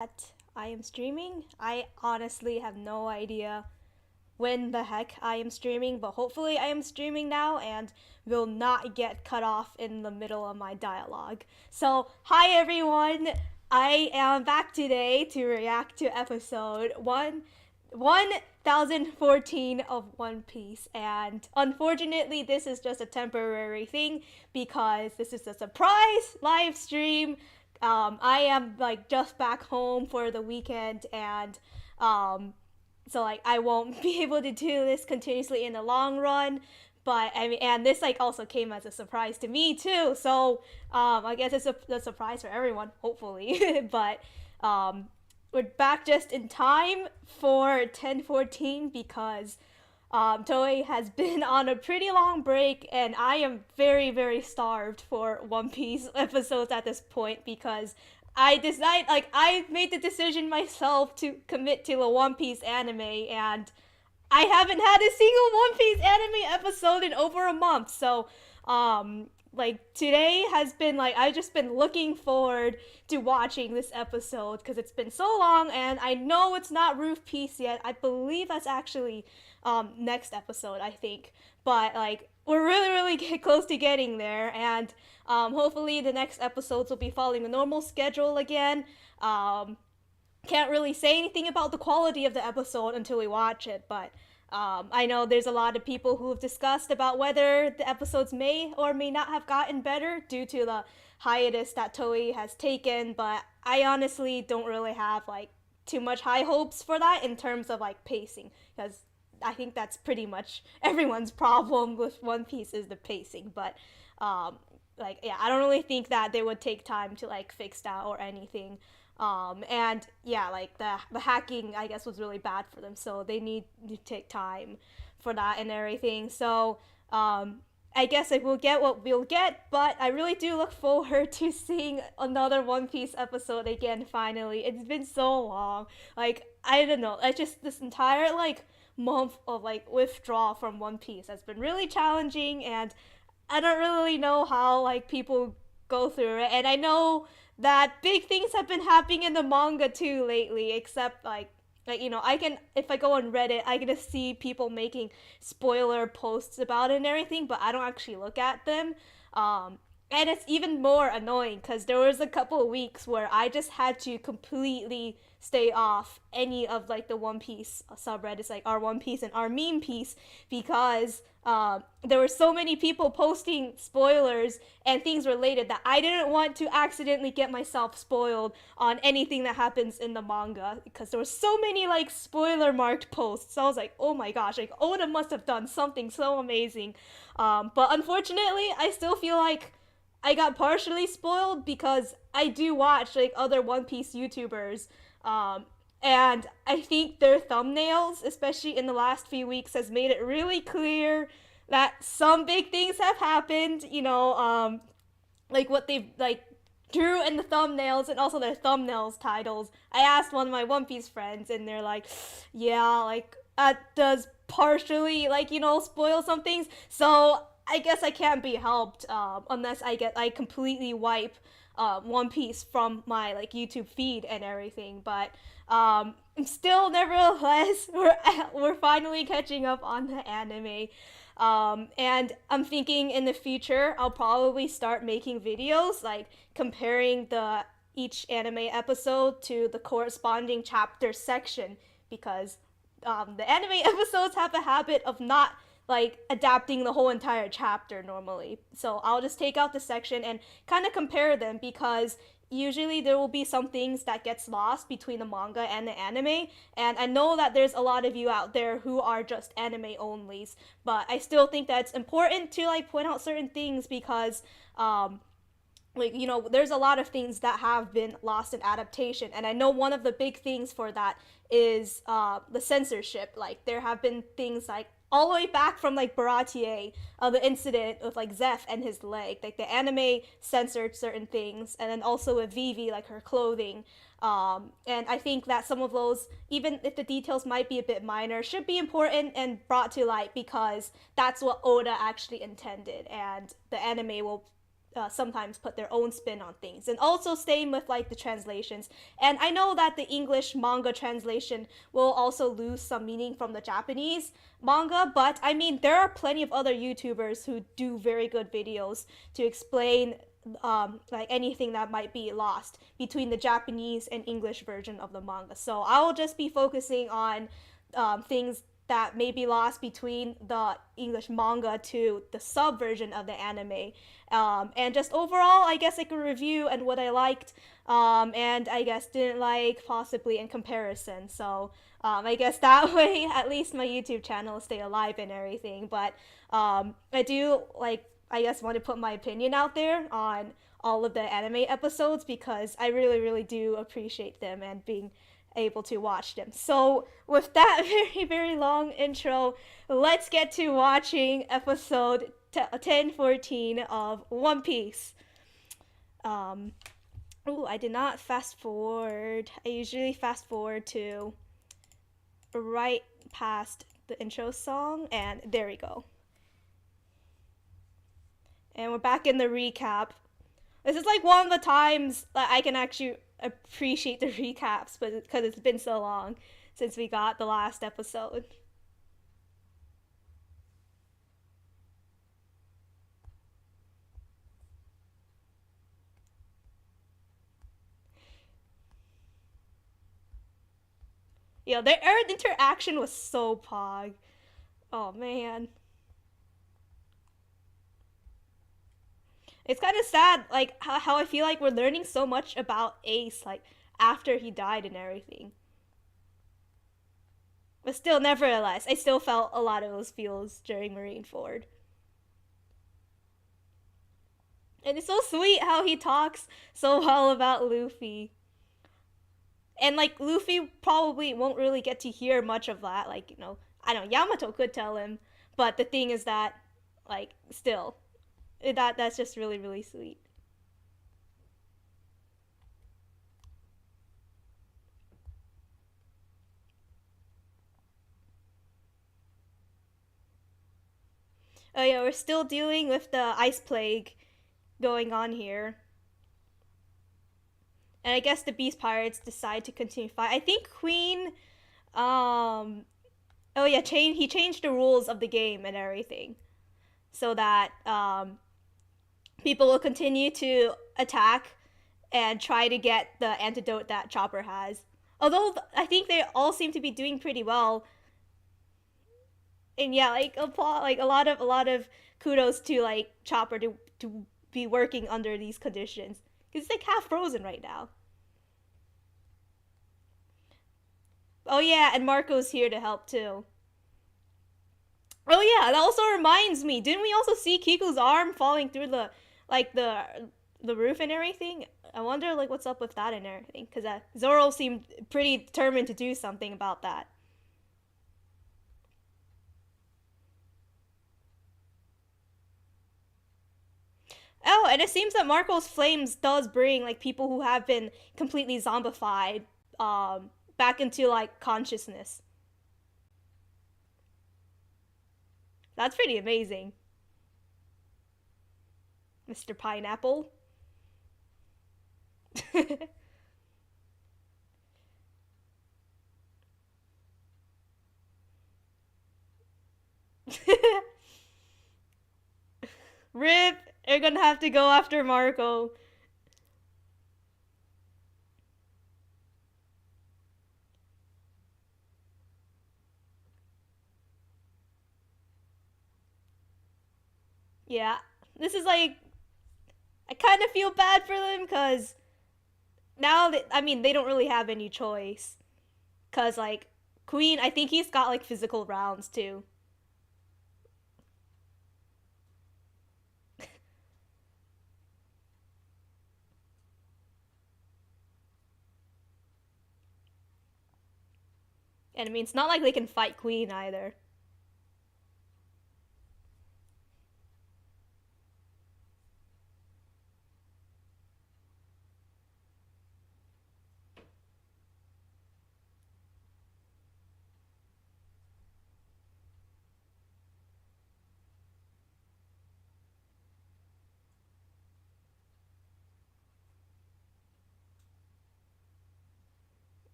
that I am streaming. I honestly have no idea when the heck I am streaming, but hopefully I am streaming now and will not get cut off in the middle of my dialogue. So, hi everyone! I am back today to react to episode 1014 of One Piece, and unfortunately, this is just a temporary thing because this is a surprise live stream. I am like just back home for the weekend, and um, so like I won't be able to do this continuously in the long run. But I mean, and this like also came as a surprise to me too. So I guess it's a surprise for everyone, hopefully. But um, we're back just in time for 1014 because Toei has been on a pretty long break, and I am very, very starved for One Piece episodes at this point because I made the decision myself to commit to the One Piece anime, and I haven't had a single One Piece anime episode in over a month. So, like today has been like I've just been looking forward to watching this episode because it's been so long, and I know it's not Roof Piece yet. I believe that's actually next episode, I think. But like we're really, really get close to getting there, and hopefully the next episodes will be following a normal schedule again. Can't really say anything about the quality of the episode until we watch it, but I know there's a lot of people who have discussed about whether the episodes may or may not have gotten better due to the hiatus that Toei has taken, but I honestly don't really have like too much high hopes for that in terms of like pacing, because I think that's pretty much everyone's problem with One Piece is the pacing. But like yeah, I don't really think that they would take time to like fix that or anything. And yeah, like the hacking I guess was really bad for them, so they need to take time for that and everything. So I guess like we'll get what we'll get, but I really do look forward to seeing another One Piece episode again. Finally, it's been so long. Like I don't know, I just this entire like month of like withdrawal from One Piece has been really challenging, and I don't really know how like people go through it. And I know that big things have been happening in the manga too lately, except like you know, I can if I go on Reddit, I get to see people making spoiler posts about it and everything, but I don't actually look at them. And it's even more annoying because there was a couple of weeks where I just had to completely stay off any of like the One Piece subreddits, like our One Piece and our meme piece, because there were so many people posting spoilers and things related that I didn't want to accidentally get myself spoiled on anything that happens in the manga, because there were so many like spoiler marked posts. So I was like, oh my gosh, like Oda must have done something so amazing. But unfortunately, I still feel like I got partially spoiled because I do watch like other One Piece YouTubers, and I think their thumbnails, especially in the last few weeks, has made it really clear that some big things have happened. You know, like what they've like drew in the thumbnails and also their thumbnails titles. I asked one of my One Piece friends, and they're like, "Yeah, like that does partially like you know spoil some things." So I guess I can't be helped unless I completely wipe One Piece from my like YouTube feed and everything. But still, nevertheless, we're finally catching up on the anime. And I'm thinking in the future I'll probably start making videos like comparing the each anime episode to the corresponding chapter section, because the anime episodes have a habit of not like adapting the whole entire chapter normally. So I'll just take out the section and kind of compare them, because usually there will be some things that gets lost between the manga and the anime, and I know that there's a lot of you out there who are just anime onlys, but I still think that it's important to like point out certain things because like you know there's a lot of things that have been lost in adaptation, and I know one of the big things for that is the censorship. Like there have been things like all the way back from like Baratier, the incident with like Zeph and his leg, like the anime censored certain things, and then also with Vivi, like her clothing. And I think that some of those, even if the details might be a bit minor, should be important and brought to light because that's what Oda actually intended, and the anime will sometimes put their own spin on things. And also same with like the translations. And I know that the English manga translation will also lose some meaning from the Japanese manga, but I mean there are plenty of other YouTubers who do very good videos to explain like anything that might be lost between the Japanese and English version of the manga. So I will just be focusing on things that may be lost between the English manga to the sub version of the anime. And just overall, I guess like a review and what I liked, and I guess didn't like possibly in comparison. So I guess that way at least my YouTube channel will stay alive and everything. But I do like I guess want to put my opinion out there on all of the anime episodes because I really really do appreciate them and being able to watch them. So, with that very, very long intro, let's get to watching episode 1014 of One Piece. I did not fast forward. I usually fast forward to right past the intro song, and there we go. And we're back in the recap. This is like one of the times that I can actually appreciate the recaps, but because it's been so long since we got the last episode. Yeah, their interaction was so pog. Oh man. It's kind of sad, like how I feel like we're learning so much about Ace, like after he died and everything. But still, nevertheless, I still felt a lot of those feels during Marineford. And it's so sweet how he talks so well about Luffy. And like Luffy probably won't really get to hear much of that. Like, I don't know, Yamato could tell him, but the thing is that, like, still, that's just really really sweet. Oh yeah, we're still dealing with the ice plague going on here. And I guess the Beast Pirates decide to continue fight. I think Queen oh yeah, he changed the rules of the game and everything. So that people will continue to attack and try to get the antidote that Chopper has. Although I think they all seem to be doing pretty well. And yeah, like a lot of kudos to like Chopper to be working under these conditions because it's like half frozen right now. Oh yeah, and Marco's here to help too. Oh yeah, that also reminds me. Didn't we also see Kiku's arm falling through the like the roof and everything? I wonder like what's up with that and everything because Zoro seemed pretty determined to do something about that. Oh, and it seems that Marco's flames does bring like people who have been completely zombified back into like consciousness. That's pretty amazing, Mr. Pineapple. Rip, you're gonna have to go after Marco. Yeah, this is like I kind of feel bad for them because now that I mean they don't really have any choice. Cause like Queen, I think he's got like physical rounds too. And I mean, it's not like they can fight Queen either.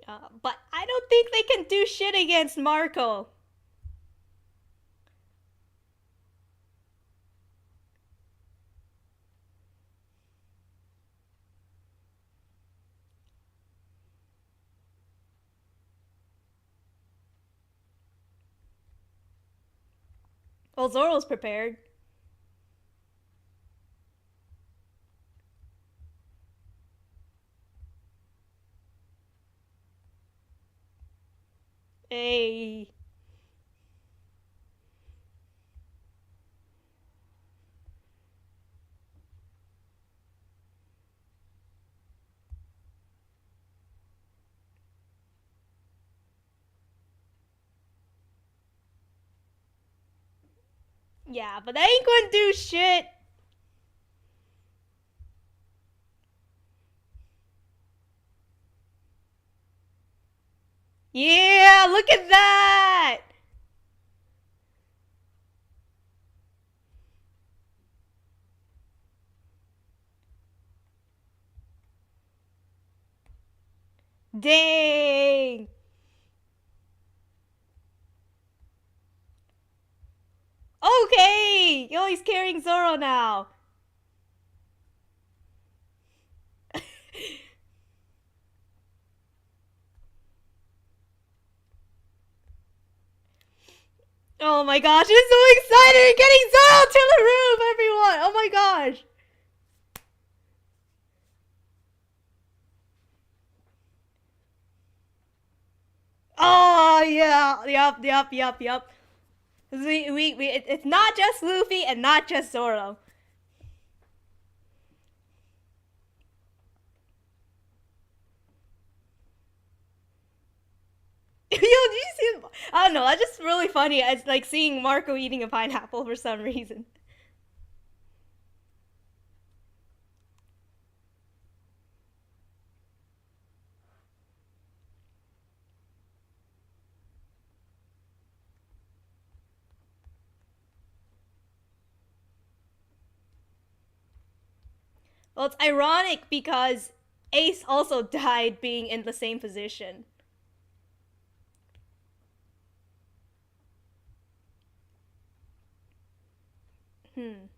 But I don't think they can do shit against Marco. Well, Zoro's prepared. Hey. Yeah, but they ain't gonna do shit. Yeah, look at that! Dang! Okay! Yo, he's carrying Zoro now. Oh my gosh, I'm so excited! We're getting Zoro to the roof, everyone! Oh my gosh! Oh yeah, yep. It's not just Luffy and not just Zoro. Yo, did you see? I don't know. That's just really funny. It's like seeing Marco eating a pineapple for some reason. Well, it's ironic because Ace also died being in the same position. Hmm.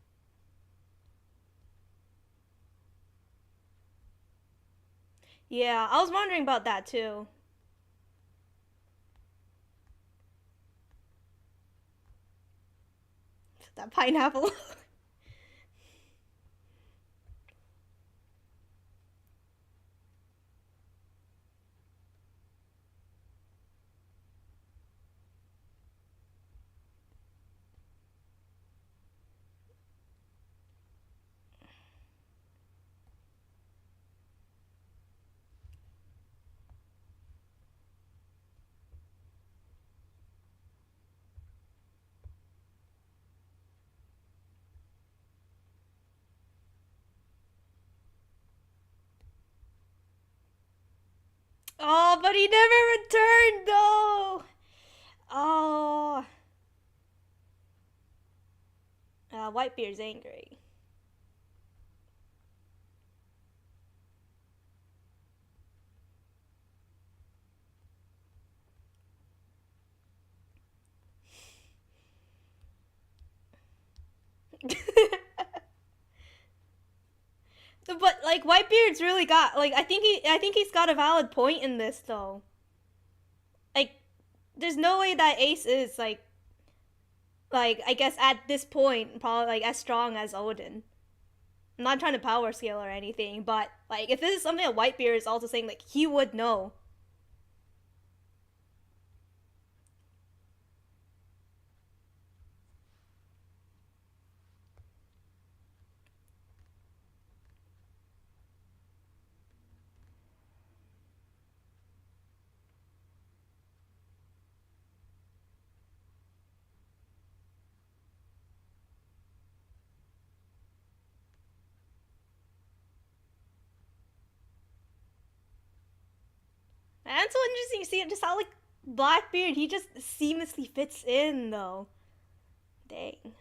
Yeah, I was wondering about that too. That pineapple. Oh, but he never returned though. Oh. Whitebeard's angry. But like Whitebeard's really got like I think he's got a valid point in this though. Like there's no way that Ace is like I guess at this point probably like as strong as Odin. I'm not trying to power scale or anything, but like if this is something that Whitebeard is also saying, like he would know. And it's so interesting to see just how like Blackbeard he just seamlessly fits in though. Dang.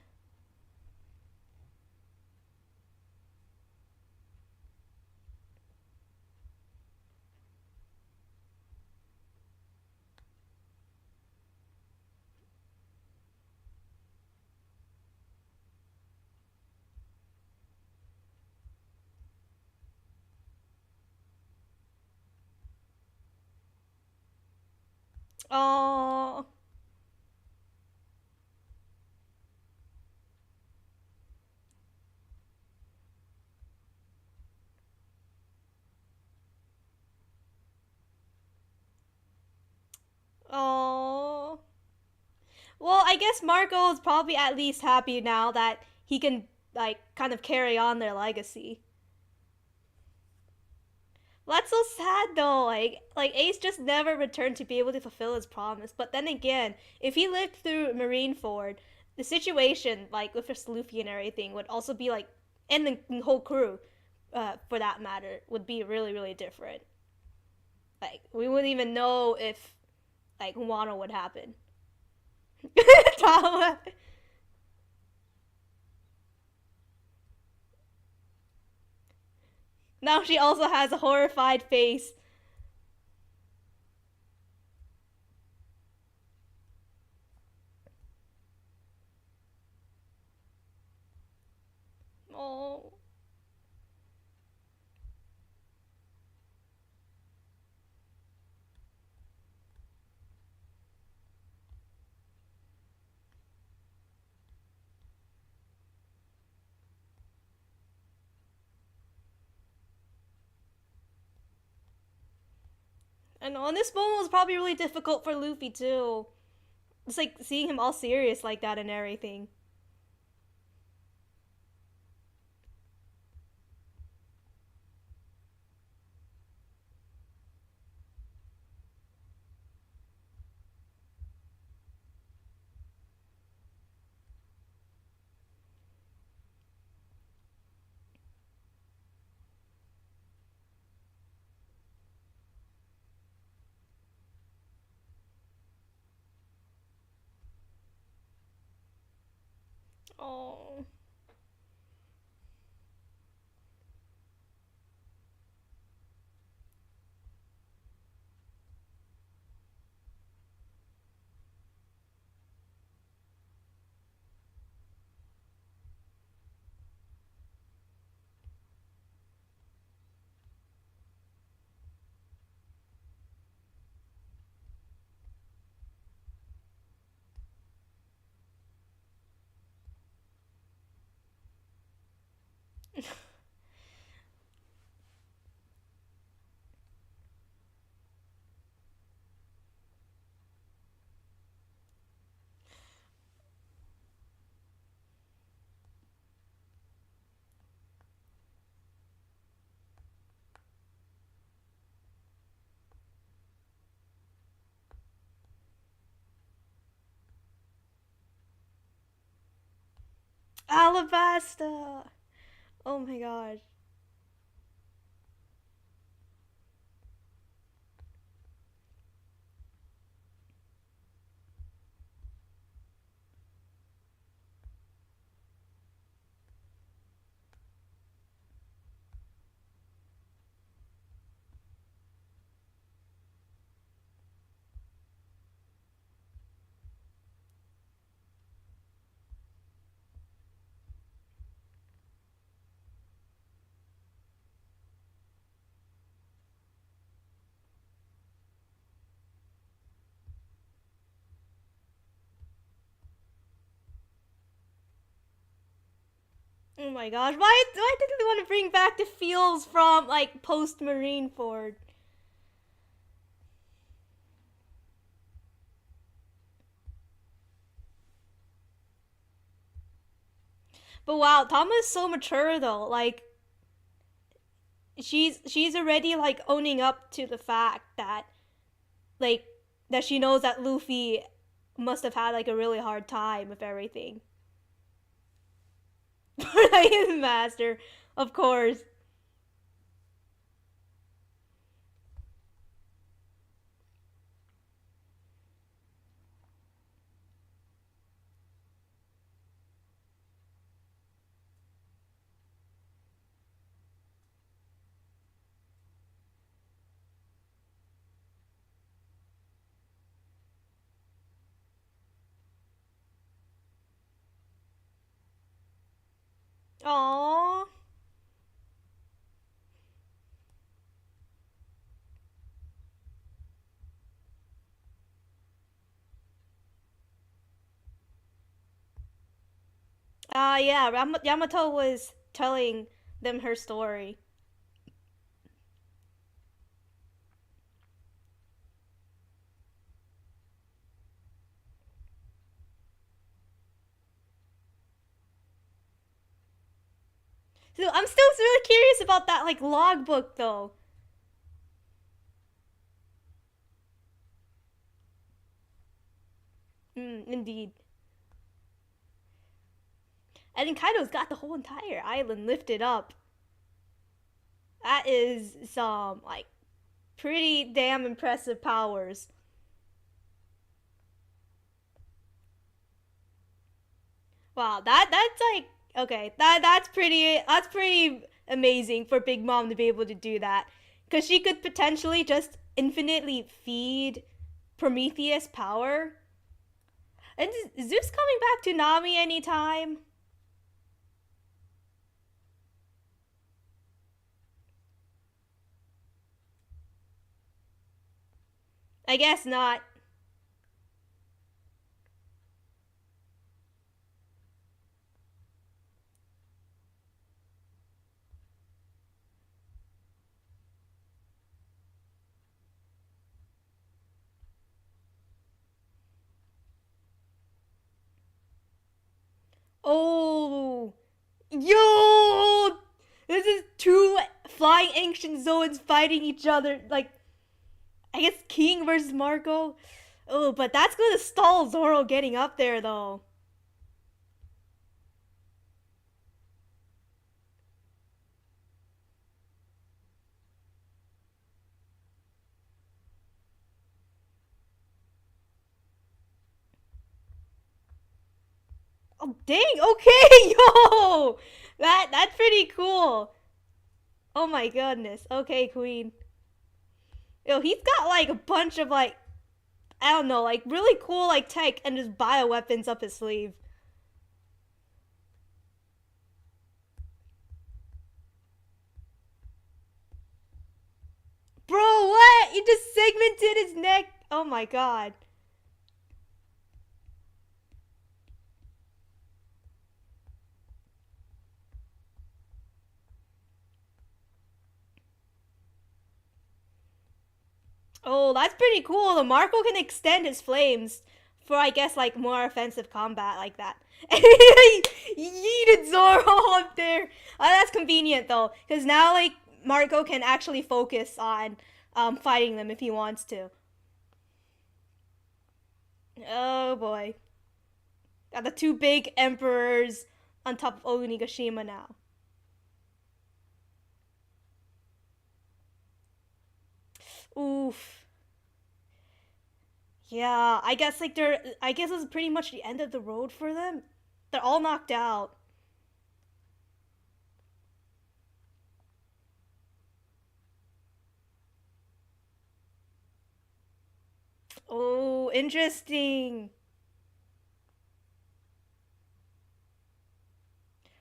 guess Marco is probably at least happy now that he can like kind of carry on their legacy. Well, that's so sad though. Like Ace just never returned to be able to fulfill his promise. But then again, if he lived through Marineford, the situation like with just Luffy and everything would also be like, and the whole crew, for that matter, would be really really different. Like we wouldn't even know if like Wano would happen. Trauma. Now she also has a horrified face. Oh. And on this moment was probably really difficult for Luffy too. It's like seeing him all serious like that and everything. Oh. Alabasta. Oh my gosh. Oh my gosh. Why didn't they want to bring back the feels from like post Marineford? But wow, Tama is so mature though. Like she's already like owning up to the fact that like that she knows that Luffy must have had like a really hard time with everything. For master, of course. Aww. Yeah, Yamato was telling them her story. So I'm still really curious about that like logbook though. Indeed. And then Kaido's got the whole entire island lifted up. That is some like pretty damn impressive powers. Wow, that's like okay. That's pretty amazing for Big Mom to be able to do that, because she could potentially just infinitely feed Prometheus power. And is Zeus coming back to Nami anytime? I guess not. Oh, yo! This is two flying ancient Zoans fighting each other. Like, I guess King versus Marco. Oh, but that's gonna stall Zoro getting up there, though. Oh, dang! Okay, yo, that's pretty cool. Oh my goodness. Okay, Queen. Yo, he's got like a bunch of like I don't know, like really cool like tech and just bioweapons up his sleeve. Bro, what? You just segmented his neck. Oh my god. Oh, that's pretty cool. The Marco can extend his flames for, I guess, like more offensive combat like that. He yeeted Zoro up there. That's convenient though, because now like Marco can actually focus on fighting them if he wants to. Oh boy, got the two big emperors on top of Onigashima now. Oof. Yeah, I guess like they're. I guess it's pretty much the end of the road for them. They're all knocked out. Oh, interesting.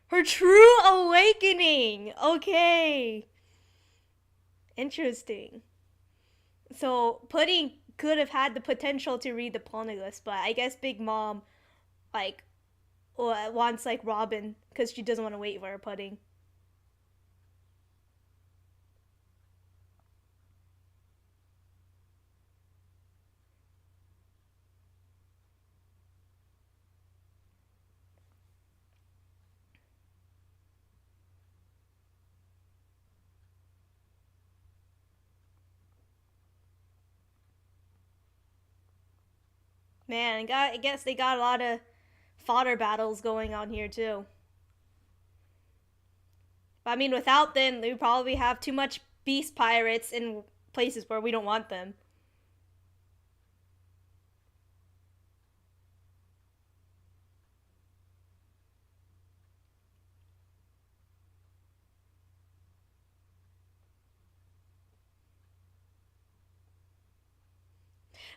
Her true awakening. Okay. Interesting. So, Pudding could have had the potential to read the Poneglyphs, but I guess Big Mom, like, wants, like, Robin because she doesn't want to wait for her Pudding. Man, I guess they got a lot of fodder battles going on here, too. But, I mean, without them, they would probably have too much beast pirates in places where we don't want them.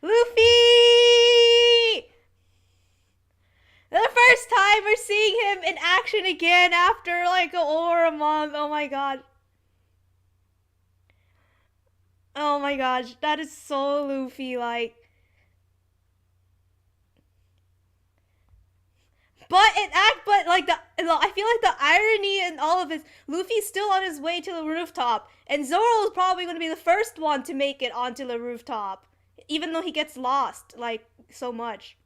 Luffy! The first time we're seeing him in action again after like over a month. Oh my god. Oh my gosh, that is so Luffy like. But like I feel like the irony in all of this, Luffy's still on his way to the rooftop, and Zoro is probably going to be the first one to make it onto the rooftop, even though he gets lost like so much.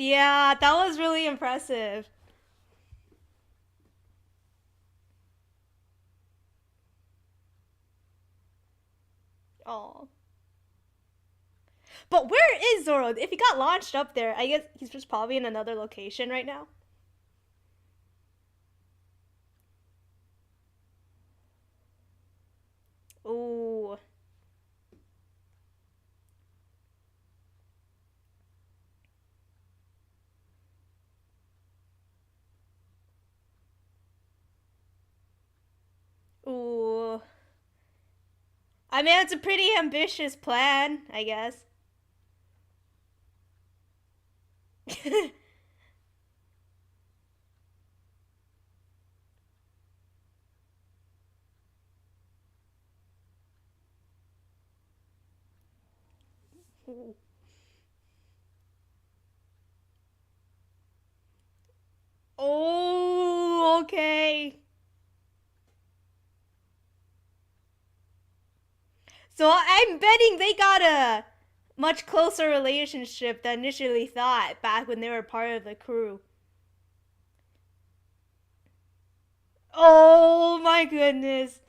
Yeah, that was really impressive. Oh. But where is Zoro? If he got launched up there, I guess he's just probably in another location right now. Ooh. Ooh. I mean, it's a pretty ambitious plan, I guess. Oh, okay. So I'm betting they got a much closer relationship than initially thought back when they were part of the crew. Oh my goodness.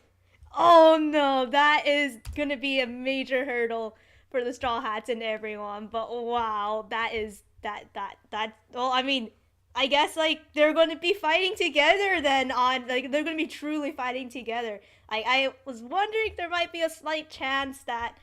Oh no, that is gonna be a major hurdle for the Straw Hats and everyone. But wow, that is that. Well, I mean, I guess like they're gonna be fighting together then on like they're gonna be truly fighting together. I was wondering if there might be a slight chance that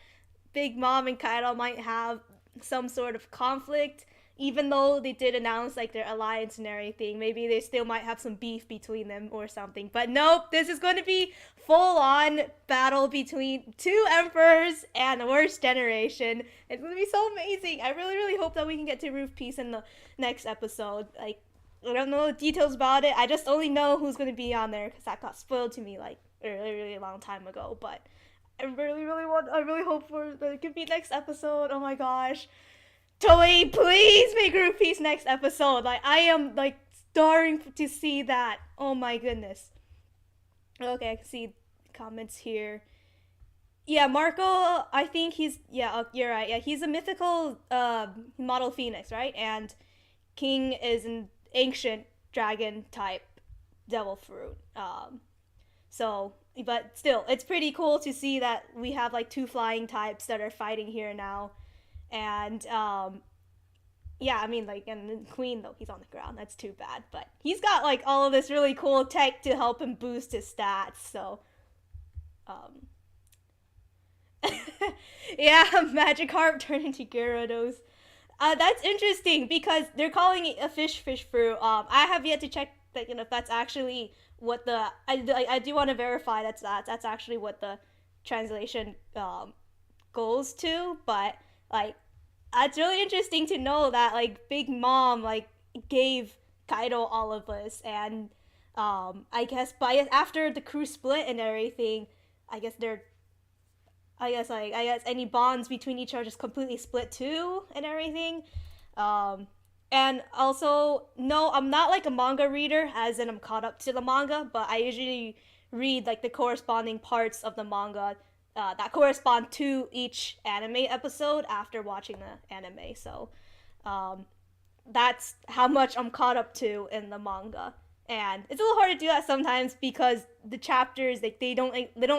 Big Mom and Kaido might have some sort of conflict, even though they did announce like their alliance and everything. Maybe they still might have some beef between them or something. But nope, this is going to be full on battle between two emperors and the worst generation. It's going to be so amazing. I really, really hope that we can get to Roof Piece in the next episode. Like, I don't know the details about it. I just only know who's going to be on there because that got spoiled to me like a really, really long time ago. But I really, really want. I really hope for that it could be next episode. Oh my gosh, Toei, please make Group Peace next episode. Like I am like starting to see that. Oh my goodness. Okay, I can see comments here. Yeah, Marco. I think he's yeah. You're right. Yeah, he's a mythical model phoenix, right? And King is an ancient dragon type devil fruit. So, but still, it's pretty cool to see that we have like two flying types that are fighting here now. And yeah, I mean, like, and Queen though he's on the ground. That's too bad. But he's got like all of this really cool tech to help him boost his stats. So, um, yeah, Magic Harp turned into Gyarados. That's interesting because they're calling it a fish fruit. I have yet to check that if that's actually what the I do want to verify that's actually what the translation goes to. But like, it's really interesting to know that like Big Mom like gave Kaido all of this, and I guess by after the crew split and everything, I guess they're I guess any bonds between each are just completely split too and everything. Um, and also, no, I'm not like a manga reader, as in I'm caught up to the manga, but I usually read like the corresponding parts of the manga that correspond to each anime episode after watching the anime. So um, that's how much I'm caught up to in the manga. And it's a little hard to do that sometimes because the chapters they don't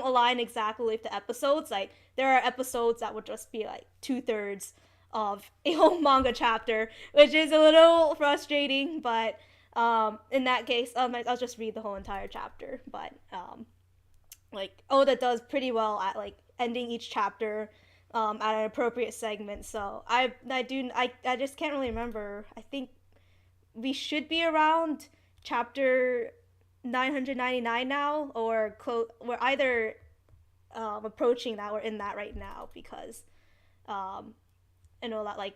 align exactly with the episodes. Like there are episodes that would just be like 2/3 of a whole manga chapter, which is a little frustrating. But in that case, I'll just read the whole entire chapter. But like Oda does pretty well at like ending each chapter at an appropriate segment. So I just can't really remember. I think we should be around chapter 999 now, or we're either approaching that or in that right now because um, I know that like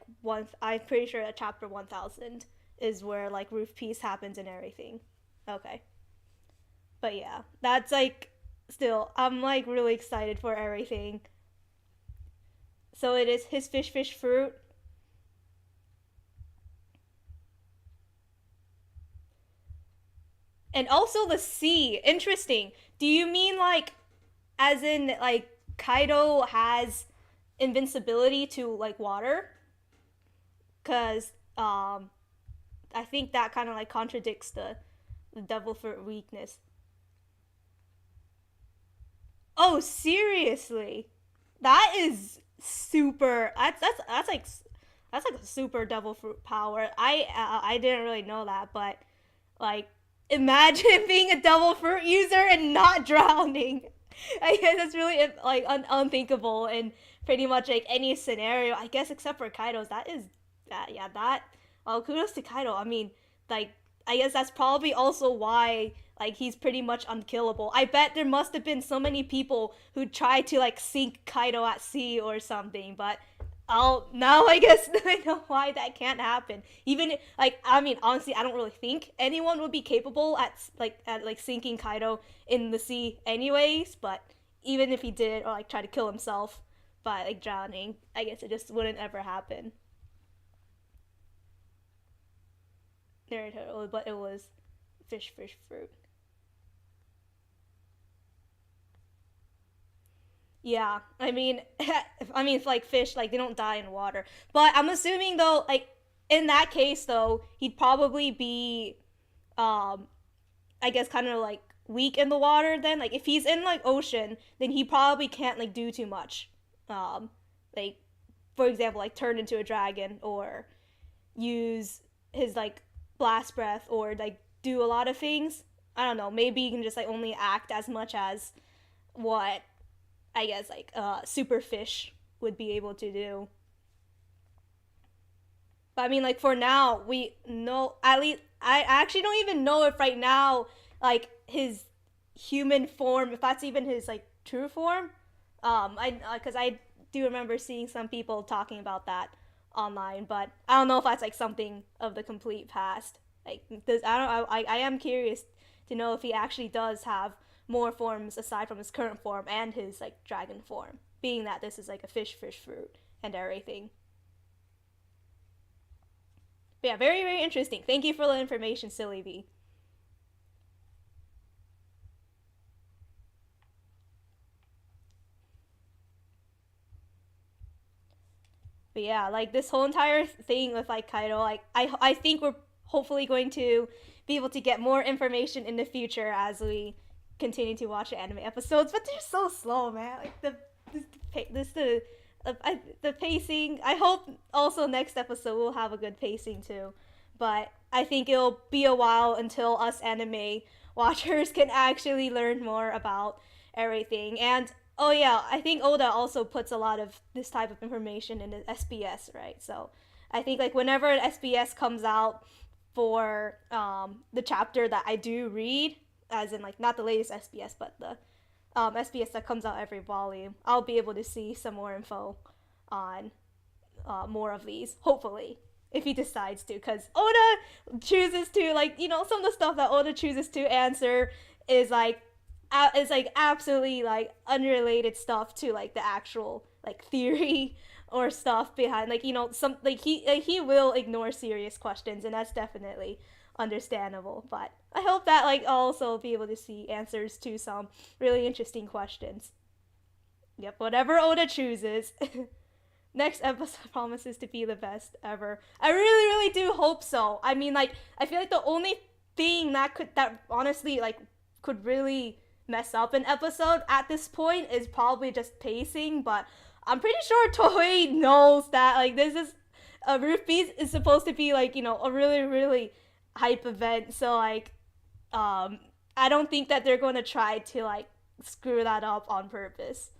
I'm pretty sure that chapter 1000 is where like Roof Peace happens and everything. Okay, but yeah, that's like still I'm like really excited for everything. So it is his fish fruit. And also the sea. Interesting. Do you mean like as in like Kaido has invincibility to like water? Cuz I think that kind of like contradicts the devil fruit weakness. Oh, seriously? That is super. That's like a super devil fruit power. I didn't really know that, but like imagine being a devil fruit user and not drowning. I guess that's really like unthinkable in pretty much like any scenario. I guess except for Kaido's. That is that yeah that. Well, kudos to Kaido. I mean, like I guess that's probably also why like he's pretty much unkillable. I bet there must have been so many people who tried to like sink Kaido at sea or something, but I'll now I guess I know why that can't happen. Even like I mean honestly I don't really think anyone would be capable at like sinking Kaido in the sea anyways, but even if he did or like try to kill himself by like drowning, I guess it just wouldn't ever happen. Naruto, but it was fish fruit. Yeah, I mean, I mean, it's like fish, like they don't die in water. But I'm assuming though, like in that case though, he'd probably be, um, I guess, kind of like weak in the water. Then, like if he's in like ocean, then he probably can't like do too much. Um, like for example, like turn into a dragon or use his like blast breath or like do a lot of things. I don't know. Maybe he can just like only act as much as what I guess like Superfish would be able to do. But I mean, like for now, we know at least I actually don't even know if right now like his human form, if that's even his like true form. I because I do remember seeing some people talking about that online, but I don't know if that's like something of the complete past. Like, does I don't I am curious to know if he actually does have more forms aside from his current form and his like dragon form, being that this is like a fish fruit and everything. But yeah, very interesting. Thank you for the information, Silly V. But yeah, like this whole entire thing with like Kaido, like I think we're hopefully going to be able to get more information in the future as we continue to watch the anime episodes. But they're so slow, man. Like the pacing. I hope also next episode we'll have a good pacing too. But I think it'll be a while until us anime watchers can actually learn more about everything. And oh yeah, I think Oda also puts a lot of this type of information in the SBS, right? So I think like whenever an SBS comes out for the chapter that I do read, as in like not the latest SBS, but the SBS that comes out every volume, I'll be able to see some more info on more of these, hopefully, if he decides to, because Oda chooses to like some of the stuff that Oda chooses to answer is like is like absolutely like unrelated stuff to like the actual like theory or stuff behind like some like he will ignore serious questions, and that's definitely understandable. But I hope that like I'll also be able to see answers to some really interesting questions. Yep, whatever Oda chooses. Next episode promises to be the best ever. I really do hope so. I mean, like I feel like the only thing that honestly like could really mess up an episode at this point is probably just pacing, but I'm pretty sure Toei knows that like this is a roofpiece is supposed to be like a really hype event, so like I don't think that they're going to try to like screw that up on purpose.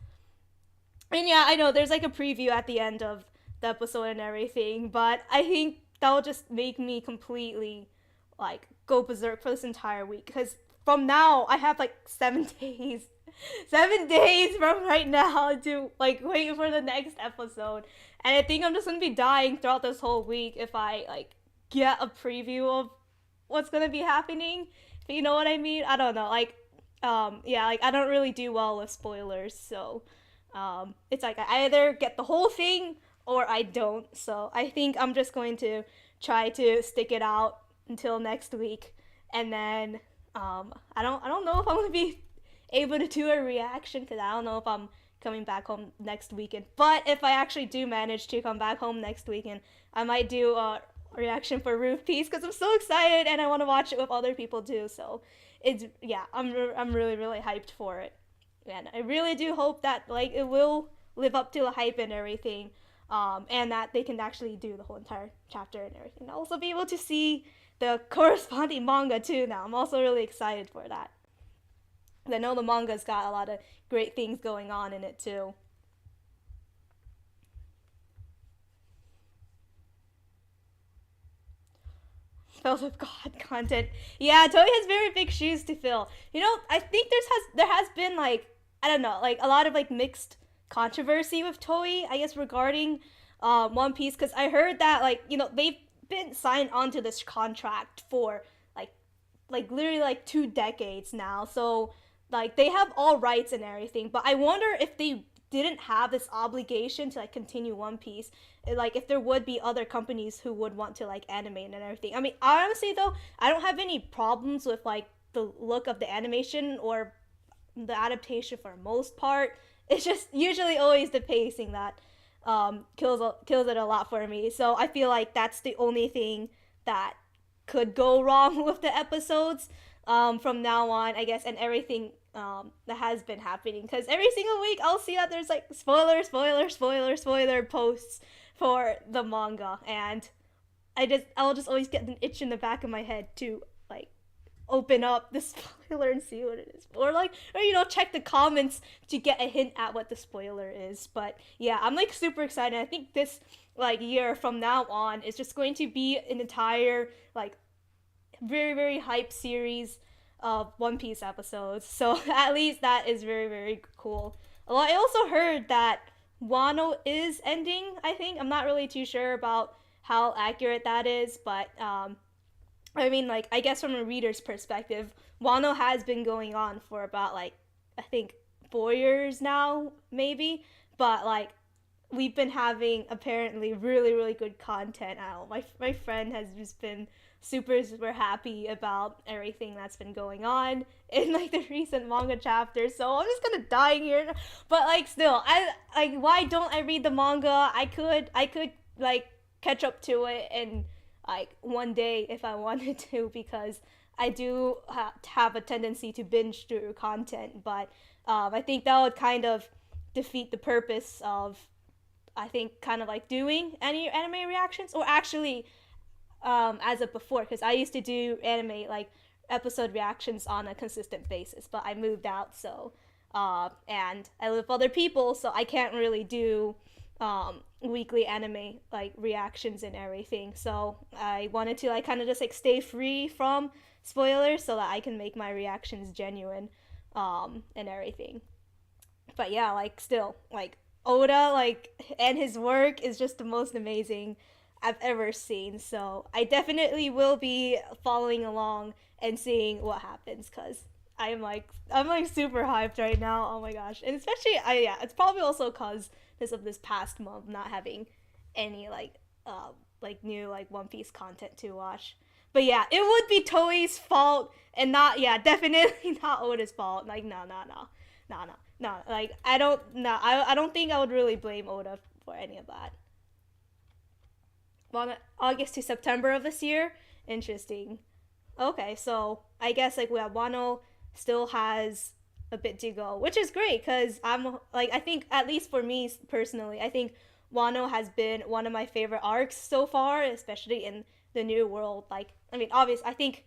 And yeah, I know there's like a preview at the end of the episode and everything, but I think that'll just make me completely like go berserk for this entire week, because from now I have like 7 days 7 days from right now to like wait for the next episode, and I think I'm just gonna be dying throughout this whole week if I like get a preview of what's gonna be happening, if you know what I mean. I don't know, like yeah, like I don't really do well with spoilers, so it's like I either get the whole thing or I don't. So I think I'm just going to try to stick it out until next week, and then I don't know if I'm gonna be able to do a reaction, because I don't know if I'm coming back home next weekend. But if I actually do manage to come back home next weekend, I might do reaction for Roof Piece because I'm so excited and I want to watch it with other people too. So it's yeah, I'm really really hyped for it, and I really do hope that like it will live up to the hype and everything, and that they can actually do the whole entire chapter and everything. I'll also be able to see the corresponding manga too. Now I'm also really excited for that. I know the manga's got a lot of great things going on in it too. Filled with God content. Yeah, Toei has very big shoes to fill. I think there has been like I don't know, like a lot of like mixed controversy with Toei, I guess regarding One Piece because I heard that like they've been signed onto this contract for like literally like 2 decades now, so like they have all rights and everything. But I wonder if they didn't have this obligation to like continue One Piece, like if there would be other companies who would want to like animate and everything. I mean, honestly though, I don't have any problems with like the look of the animation or the adaptation for the most part. It's just usually always the pacing that kills it a lot for me. So I feel like that's the only thing that could go wrong with the episodes from now on, I guess, and everything that has been happening. Because every single week I'll see that there's like spoiler posts for the manga, and I'll just always get an itch in the back of my head to like open up the spoiler and see what it is, or check the comments to get a hint at what the spoiler is. But yeah, I'm like super excited. I think this like year from now on is just going to be an entire like very very hype series of One Piece episodes. So at least that is very very cool. Well, I also heard that Wano is ending. I think I'm not really too sure about how accurate that is, but I mean, like, I guess from a reader's perspective, Wano has been going on for about, like, I think 4 years now, maybe. But, like, we've been having apparently really, really good content out. My friend has just been super, super happy about everything that's been going on in, like, the recent manga chapters. So I'm just gonna die here. But, like, still, why don't I read the manga? I could, like, catch up to it and like one day if I wanted to, because I do have a tendency to binge through content. But I think that would kind of defeat the purpose of, I think, kind of like doing any anime reactions, or actually as of before, because I used to do anime like episode reactions on a consistent basis, but I moved out, so and I live with other people, so I can't really do weekly anime like reactions and everything. So I wanted to like kind of just like stay free from spoilers so that I can make my reactions genuine and everything. But yeah, like still like Oda like and his work is just the most amazing I've ever seen. So I definitely will be following along and seeing what happens, cuz I'm like super hyped right now. Oh my gosh. And especially yeah, it's probably also cuz of this past month not having any like new like One Piece content to watch. But yeah, it would be Toei's fault and not, yeah, definitely not Oda's fault. Like no. Like I don't think I would really blame Oda for any of that. Well, August to September of this year. Interesting. Okay, so I guess like Wano still has a bit to go, which is great because I'm like, I think at least for me personally, I think Wano has been one of my favorite arcs so far, especially in the New World. Like, I mean, obviously, I think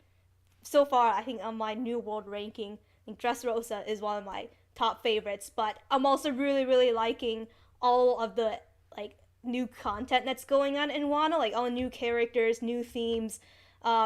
so far, I think on my New World ranking, I think Dressrosa is one of my top favorites, but I'm also really, really liking all of the like new content that's going on in Wano, like all new characters, new themes,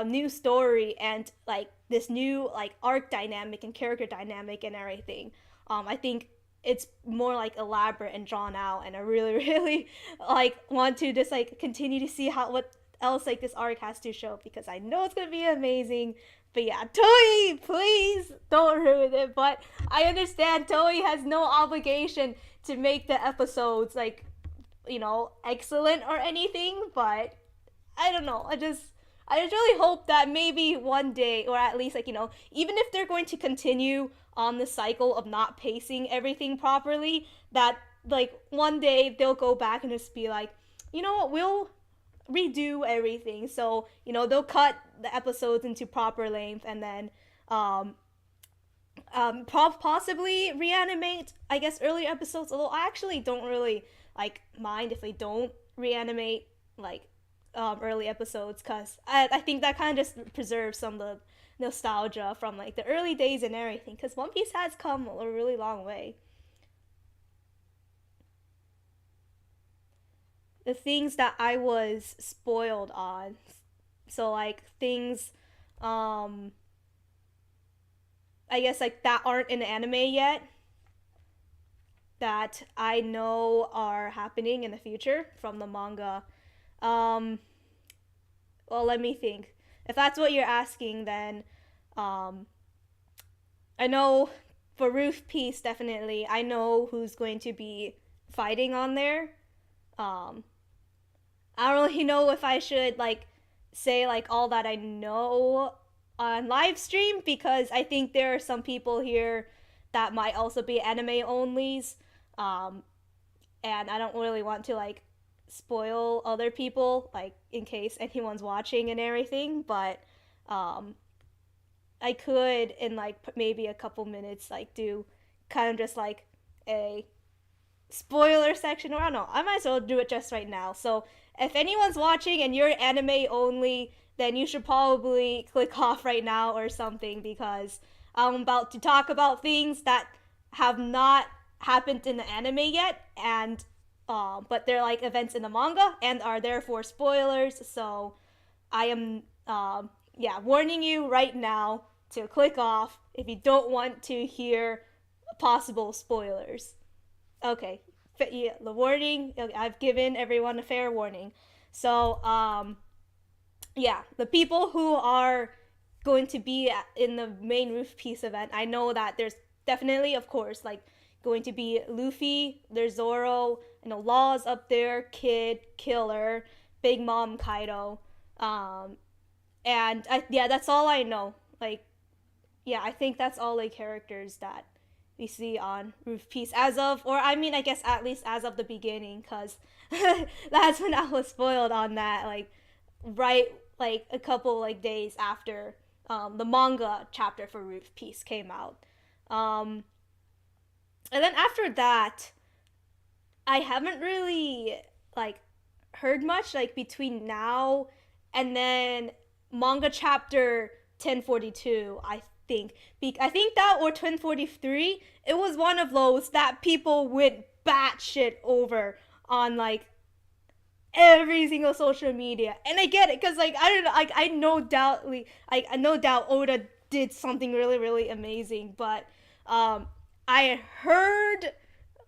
new story, and like this new like arc dynamic and character dynamic and everything. I think it's more like elaborate and drawn out, and I really really like want to just like continue to see what else like this arc has to show, because I know it's gonna be amazing. But yeah, Toei, please don't ruin it. But I understand Toei has no obligation to make the episodes like excellent or anything, but I don't know. I just really hope that maybe one day, or at least even if they're going to continue on the cycle of not pacing everything properly, that like one day they'll go back and just be like, you know what, we'll redo everything. So, they'll cut the episodes into proper length, and then um, possibly reanimate, I guess, earlier episodes. Although I actually don't really like mind if they don't reanimate like early episodes, because I think that kind of just preserves some of the nostalgia from like the early days and everything. Because One Piece has come a really long way. The things that I was spoiled on, so like things, um, I guess like that aren't in anime yet, that I know are happening in the future from the manga. Um, well, let me think. If that's what you're asking, then um, I know for Roof Piece, definitely, I know who's going to be fighting on there. Um, I don't really know if I should like say like all that I know on live stream, because I think there are some people here that might also be anime onlys. Um, and I don't really want to like spoil other people, like in case anyone's watching and everything. But um, I could in like maybe a couple minutes like do kind of just like a spoiler section, or I don't know. I might as well do it just right now. So if anyone's watching and you're anime only, then you should probably click off right now or something, because I'm about to talk about things that have not happened in the anime yet, and but they're like events in the manga and are therefore spoilers. So I am yeah, warning you right now to click off if you don't want to hear possible spoilers. Okay, yeah, the warning. I've given everyone a fair warning. So yeah, the people who are going to be in the main Roof Piece event, I know that there's definitely, of course, like going to be Luffy, there's Zoro, Law's up there, Kid, Killer, Big Mom, Kaido, um, and yeah, that's all I know. Like, yeah, I think that's all the characters that we see on Roof Piece as of, or I mean, I guess at least as of the beginning, because that's when I was spoiled on that, like right, like a couple like days after the manga chapter for Roof Piece came out. Um, and then after that, I haven't really like heard much like between now and then manga chapter 1042. I think that, or 1043. It was one of those that people went batshit over on like every single social media, and I get it, because like I don't know, like I no doubt Oda did something really really amazing, but I heard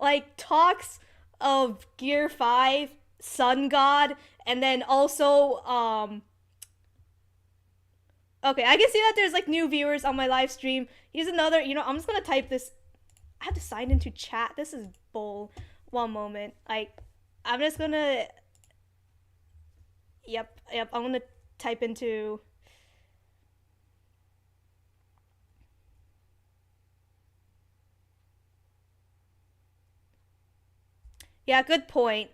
like talks of Gear 5 Sun God, and then also okay, I can see that there's like new viewers on my live stream. Here's another, I'm just gonna type this. I have to sign into chat. This is bull. One moment. Like, I'm just gonna. Yep. I'm gonna type into. Yeah, good point.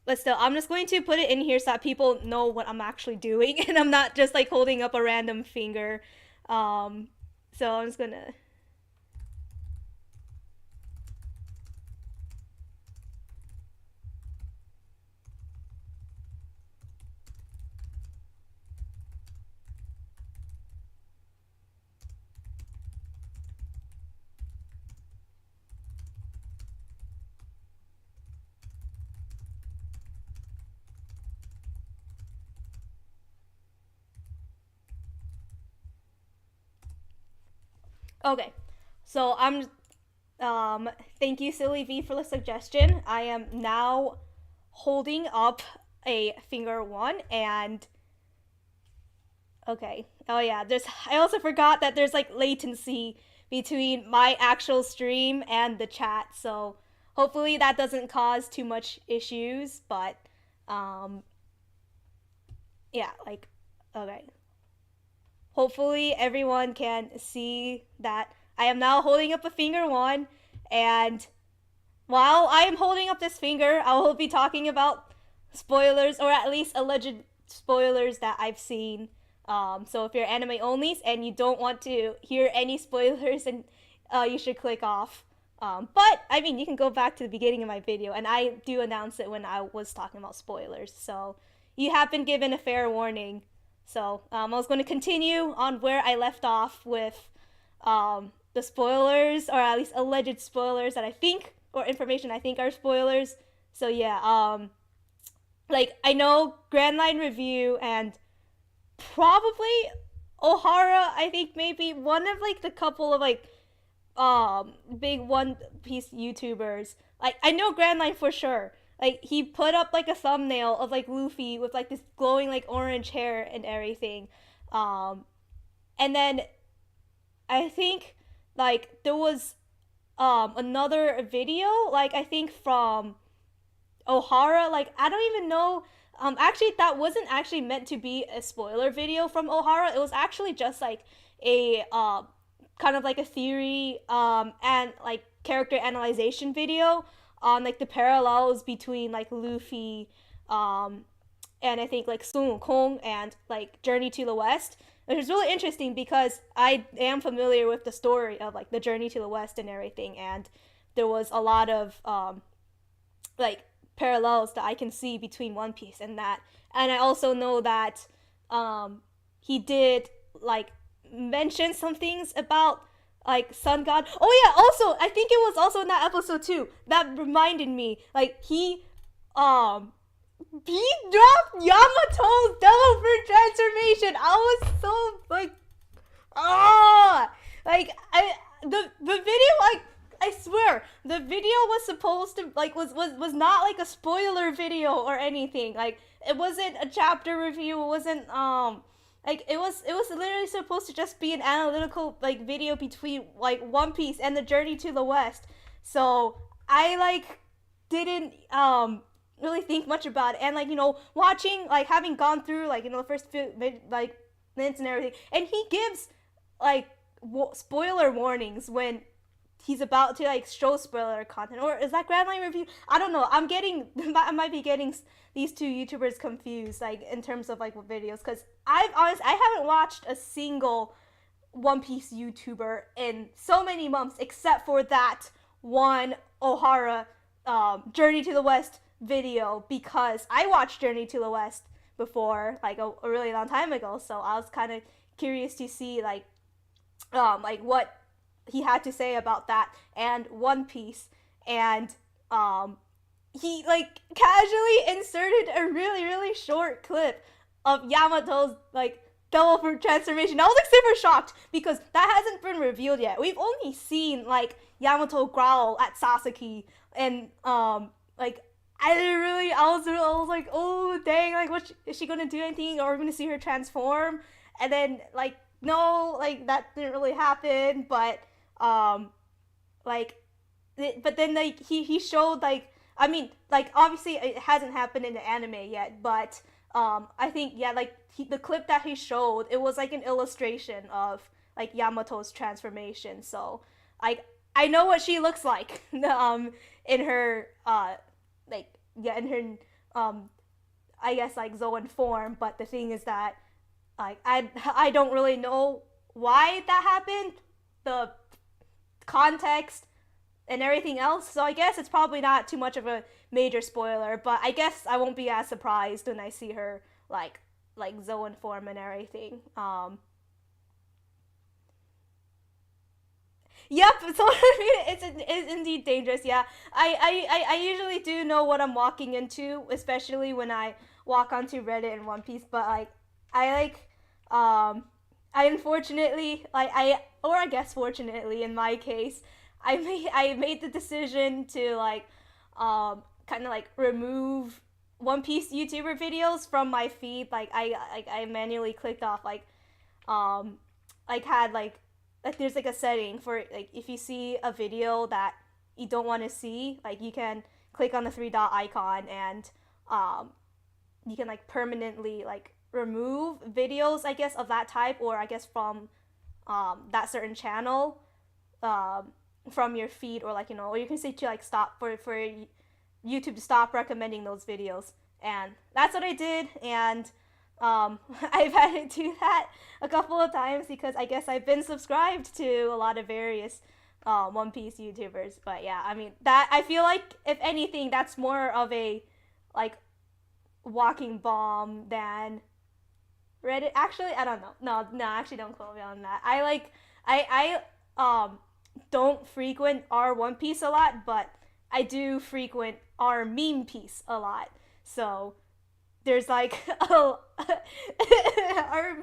But still, I'm just going to put it in here so that people know what I'm actually doing, and I'm not just like holding up a random finger. So I'm just gonna. Okay, so thank you, Silly V, for the suggestion. I am now holding up a finger one, and okay. Oh yeah, I also forgot that there's like latency between my actual stream and the chat, so hopefully that doesn't cause too much issues, but um yeah, like okay. Hopefully everyone can see that I am now holding up a finger one, and while I am holding up this finger, I will be talking about spoilers, or at least alleged spoilers that I've seen. So if you're anime onlys and you don't want to hear any spoilers, and you should click off. But I mean, you can go back to the beginning of my video, and I do announce it when I was talking about spoilers. So you have been given a fair warning. So I was going to continue on where I left off with the spoilers, or at least alleged spoilers that I think, or information I think are spoilers. So yeah, like I know Grand Line Review and probably Ohara, I think maybe one of like the couple of like big One Piece YouTubers. Like I know Grand Line for sure. Like he put up like a thumbnail of like Luffy with like this glowing like orange hair and everything. And then I think like there was another video, like I think from Ohara. Like I don't even know. Actually, that wasn't actually meant to be a spoiler video from Ohara. It was actually just like a kind of like a theory and like character analyzation video on like the parallels between like Luffy and I think like Sun Wukong and like Journey to the West, which is really interesting because I am familiar with the story of like the Journey to the West and everything, and there was a lot of like parallels that I can see between One Piece and that. And I also know that he did like mention some things about like Sun God. Oh yeah, also I think it was also in that episode too that reminded me, like he dropped Yamato's Devil Fruit transformation. I was so like like the video, like I swear the video was supposed to like was not like a spoiler video or anything. Like it wasn't a chapter review. It wasn't like it was literally supposed to just be an analytical like video between like One Piece and the Journey to the West. So I like didn't really think much about it, and like, you know, watching, like having gone through like, you know, the first few like minutes and everything, and he gives like spoiler warnings when he's about to like show spoiler content. Or is that Grand Line Review? I don't know. I might be getting these two YouTubers confused, like in terms of like what videos, because I haven't watched a single One Piece YouTuber in so many months except for that one Ohara Journey to the West video, because I watched Journey to the West before, like a really long time ago. So I was kind of curious to see like what he had to say about that and One Piece. And he like casually inserted a really short clip of Yamato's like Devil Fruit transformation. I was like super shocked because that hasn't been revealed yet. We've only seen like Yamato growl at Sasaki, and like I was like, oh dang, like what is she gonna do anything, or are we gonna see her transform? And then like no, like that didn't really happen. But like but then like he showed like, I mean, like obviously it hasn't happened in the anime yet, but I think yeah, like the clip that he showed, it was like an illustration of like Yamato's transformation. So like I know what she looks like in her like yeah, in her I guess like Zoan form. But the thing is that like I don't really know why that happened, the context and everything else. So I guess it's probably not too much of a major spoiler, but I guess I won't be as surprised when I see her like Zoan form and everything. Yep, so it's indeed dangerous. Yeah, I usually do know what I'm walking into, especially when I walk onto Reddit and One Piece. But like I unfortunately, like I guess fortunately in my case, I made the decision to like kind of like remove One Piece YouTuber videos from my feed. Like I manually clicked off like had like there's like a setting for like if you see a video that you don't want to see, like you can click on the three dot icon, and you can like permanently like remove videos, I guess, of that type, or I guess from that certain channel from your feed, or like, you know, or you can say to like stop for YouTube to stop recommending those videos. And that's what I did. And I've had to do that a couple of times because I guess I've been subscribed to a lot of various One Piece YouTubers. But yeah, I mean that I feel like if anything, that's more of a like walking bomb than Reddit. Actually, I don't know. No, actually, don't quote me on that. I don't frequent our One Piece a lot, but I do frequent our meme piece a lot. So there's like our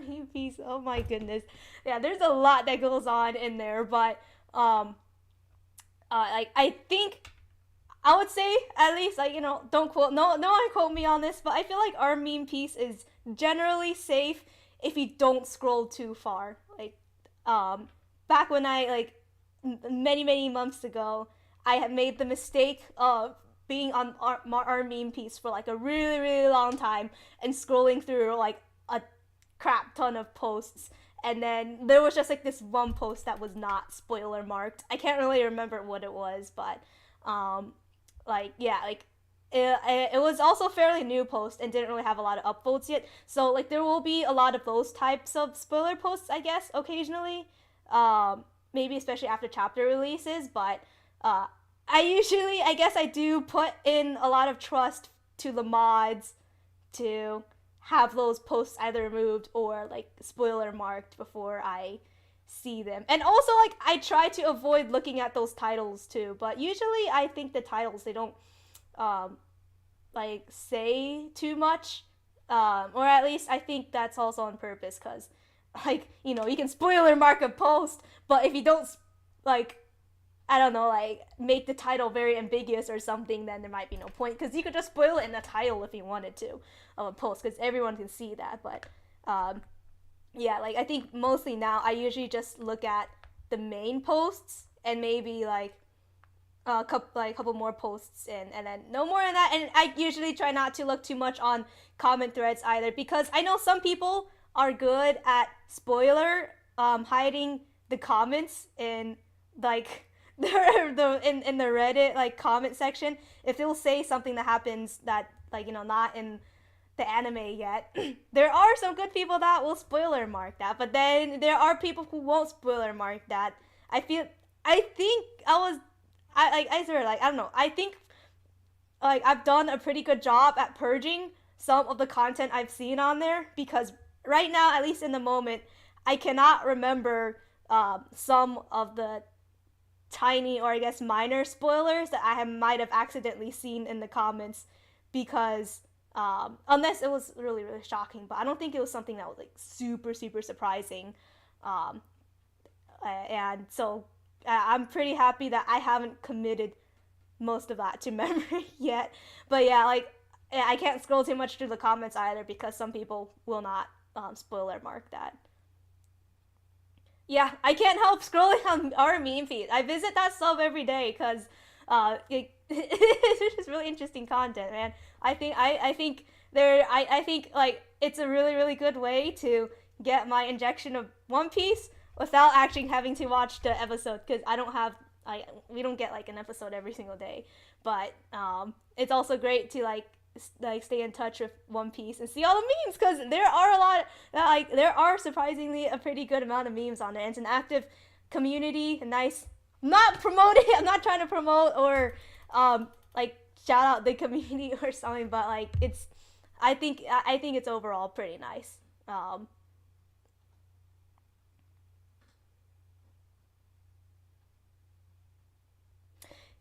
meme piece. Oh my goodness, yeah. There's a lot that goes on in there, but like I think I would say at least like don't quote no one quote me on this, but I feel like our meme piece is generally safe if you don't scroll too far. Like back when I like many months ago, I had made the mistake of being on our meme piece for like a really long time and scrolling through like a crap ton of posts. And then there was just like this one post that was not spoiler marked. I can't really remember what it was, but like yeah, like it was also a fairly new post and didn't really have a lot of upvotes yet. So like there will be a lot of those types of spoiler posts, I guess, occasionally. Maybe especially after chapter releases, but I guess I do put in a lot of trust to the mods to have those posts either removed or like spoiler marked before I see them. And also like I try to avoid looking at those titles too, but usually I think the titles they don't um like say too much. Or at least I think that's also on purpose cuz like, you can spoiler mark a post, but if you don't like I don't know, like make the title very ambiguous or something, then there might be no point because you could just spoil it in the title if you wanted to of a post because everyone can see that. But yeah, like I think mostly now I usually just look at the main posts and maybe like a couple more posts in, and then no more than that. And I usually try not to look too much on comment threads either because I know some people are good at spoiler hiding the comments in like in the Reddit like comment section. If they'll say something that happens that like not in the anime yet, there are some good people that will spoiler mark that, but then there are people who won't spoiler mark that. I think I sort of like I don't know. I think like I've done a pretty good job at purging some of the content I've seen on there because right now, at least in the moment, I cannot remember some of the tiny or I guess minor spoilers that might have accidentally seen in the comments because unless it was really shocking, but I don't think it was something that was like super surprising. Um, and so I'm pretty happy that I haven't committed most of that to memory yet. But yeah, like I can't scroll too much through the comments either because some people will not spoiler mark that. Yeah, I can't help scrolling on our meme feed. I visit that sub every day because it's just really interesting content, man. I think I think like it's a really good way to get my injection of One Piece without actually having to watch the episode because I don't have we don't get like an episode every single day, but it's also great to like stay in touch with One Piece and see all the memes because there are a lot like there are surprisingly a pretty good amount of memes on there. It's an active community, a nice. I'm not promoting. I'm not trying to promote or like shout out the community or something, but like it's. I think it's overall pretty nice.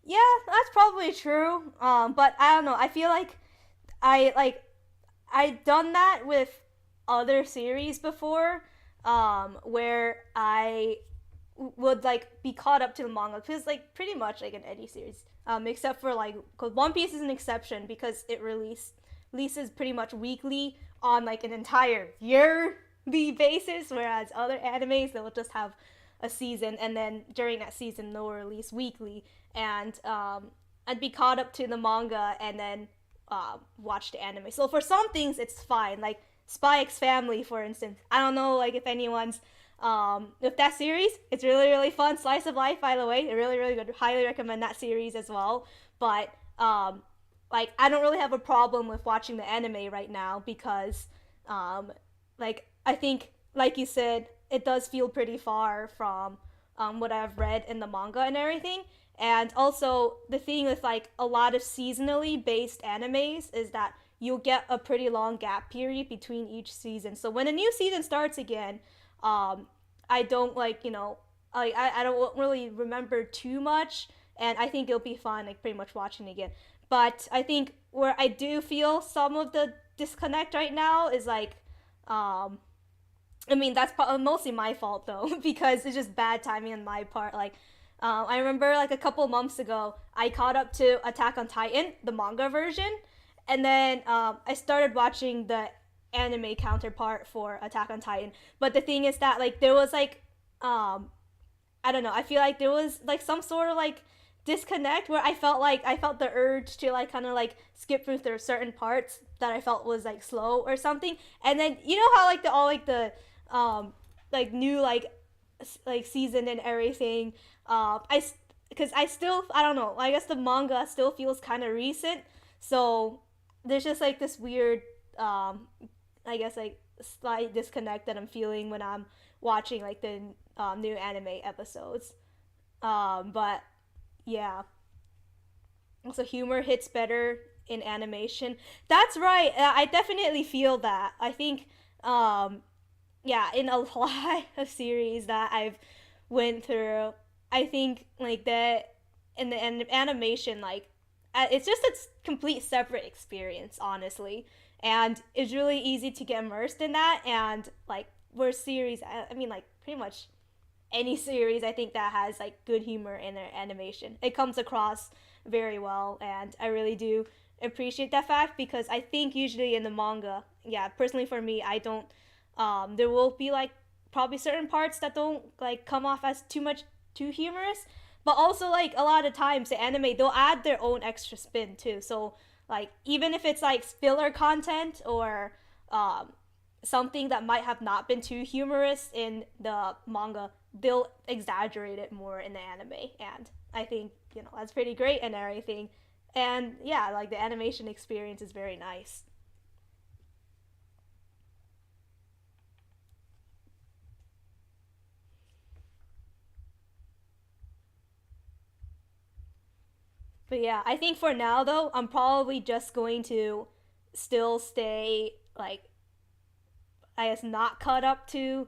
Yeah, that's probably true. But I don't know. I feel like I like I've done that with other series before, where I would like be caught up to the manga because like pretty much like an Eddie series, except for like cause One Piece is an exception because it releases pretty much weekly on like an entire yearly basis, whereas other animes they will just have a season and then during that season they'll release weekly, and I'd be caught up to the manga and then watch the anime. So for some things it's fine, like Spy X Family, for instance. I don't know, like if anyone's with that series, it's really fun. Slice of life, by the way, really good. Highly recommend that series as well. But like I don't really have a problem with watching the anime right now because Um, like I think, like you said, it does feel pretty far from what I've read in the manga and everything. And also the thing with like a lot of seasonally based animes is that you'll get a pretty long gap period between each season. So when a new season starts again, um, I don't like I don't really remember too much, and I think it'll be fun like pretty much watching it again. But I think where I do feel some of the disconnect right now is like um I mean, that's mostly my fault though, because it's just bad timing on my part. Like, I remember like a couple months ago, I caught up to Attack on Titan, the manga version, and then I started watching the anime counterpart for Attack on Titan. But the thing is that like there was like, I don't know, I feel like there was like some sort of like disconnect where I felt the urge to like kind of like skip through certain parts that I felt was like slow or something. And then you know how like the all um like new like season and everything. I because I still I don't know. I guess the manga still feels kind of recent, so there's just like this weird I guess like slight disconnect that I'm feeling when I'm watching like the new anime episodes. But yeah, also humor hits better in animation. That's right. I definitely feel that. I think yeah, in a lot of series that I've went through, I think like that in the animation, like it's just a complete separate experience, honestly, and it's really easy to get immersed in that. And like we're series, I mean, like pretty much any series I think that has like good humor in their animation, it comes across very well, and I really do appreciate that fact because I think usually in the manga, yeah, personally for me, I don't there will be like probably certain parts that don't like come off as too humorous, but also like a lot of times the anime they'll add their own extra spin too. So like even if it's like filler content or um, something that might have not been too humorous in the manga, they'll exaggerate it more in the anime, and I think that's pretty great and everything. And yeah, like the animation experience is very nice. But yeah, I think for now though, I'm probably just going to still stay like I guess not caught up to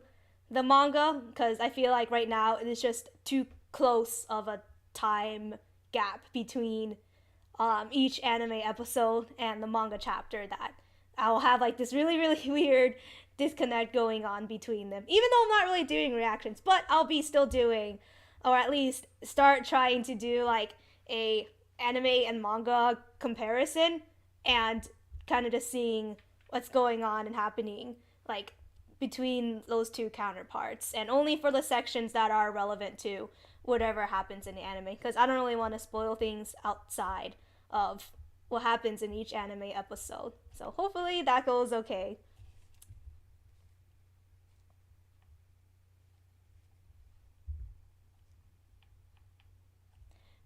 the manga because I feel like right now it is just too close of a time gap between each anime episode and the manga chapter that I'll have like this really really weird disconnect going on between them. Even though I'm not really doing reactions, but I'll be still doing, or at least start trying to do like a anime and manga comparison and kind of just seeing what's going on and happening like between those two counterparts, and only for the sections that are relevant to whatever happens in the anime because I don't really want to spoil things outside of what happens in each anime episode. So hopefully that goes okay.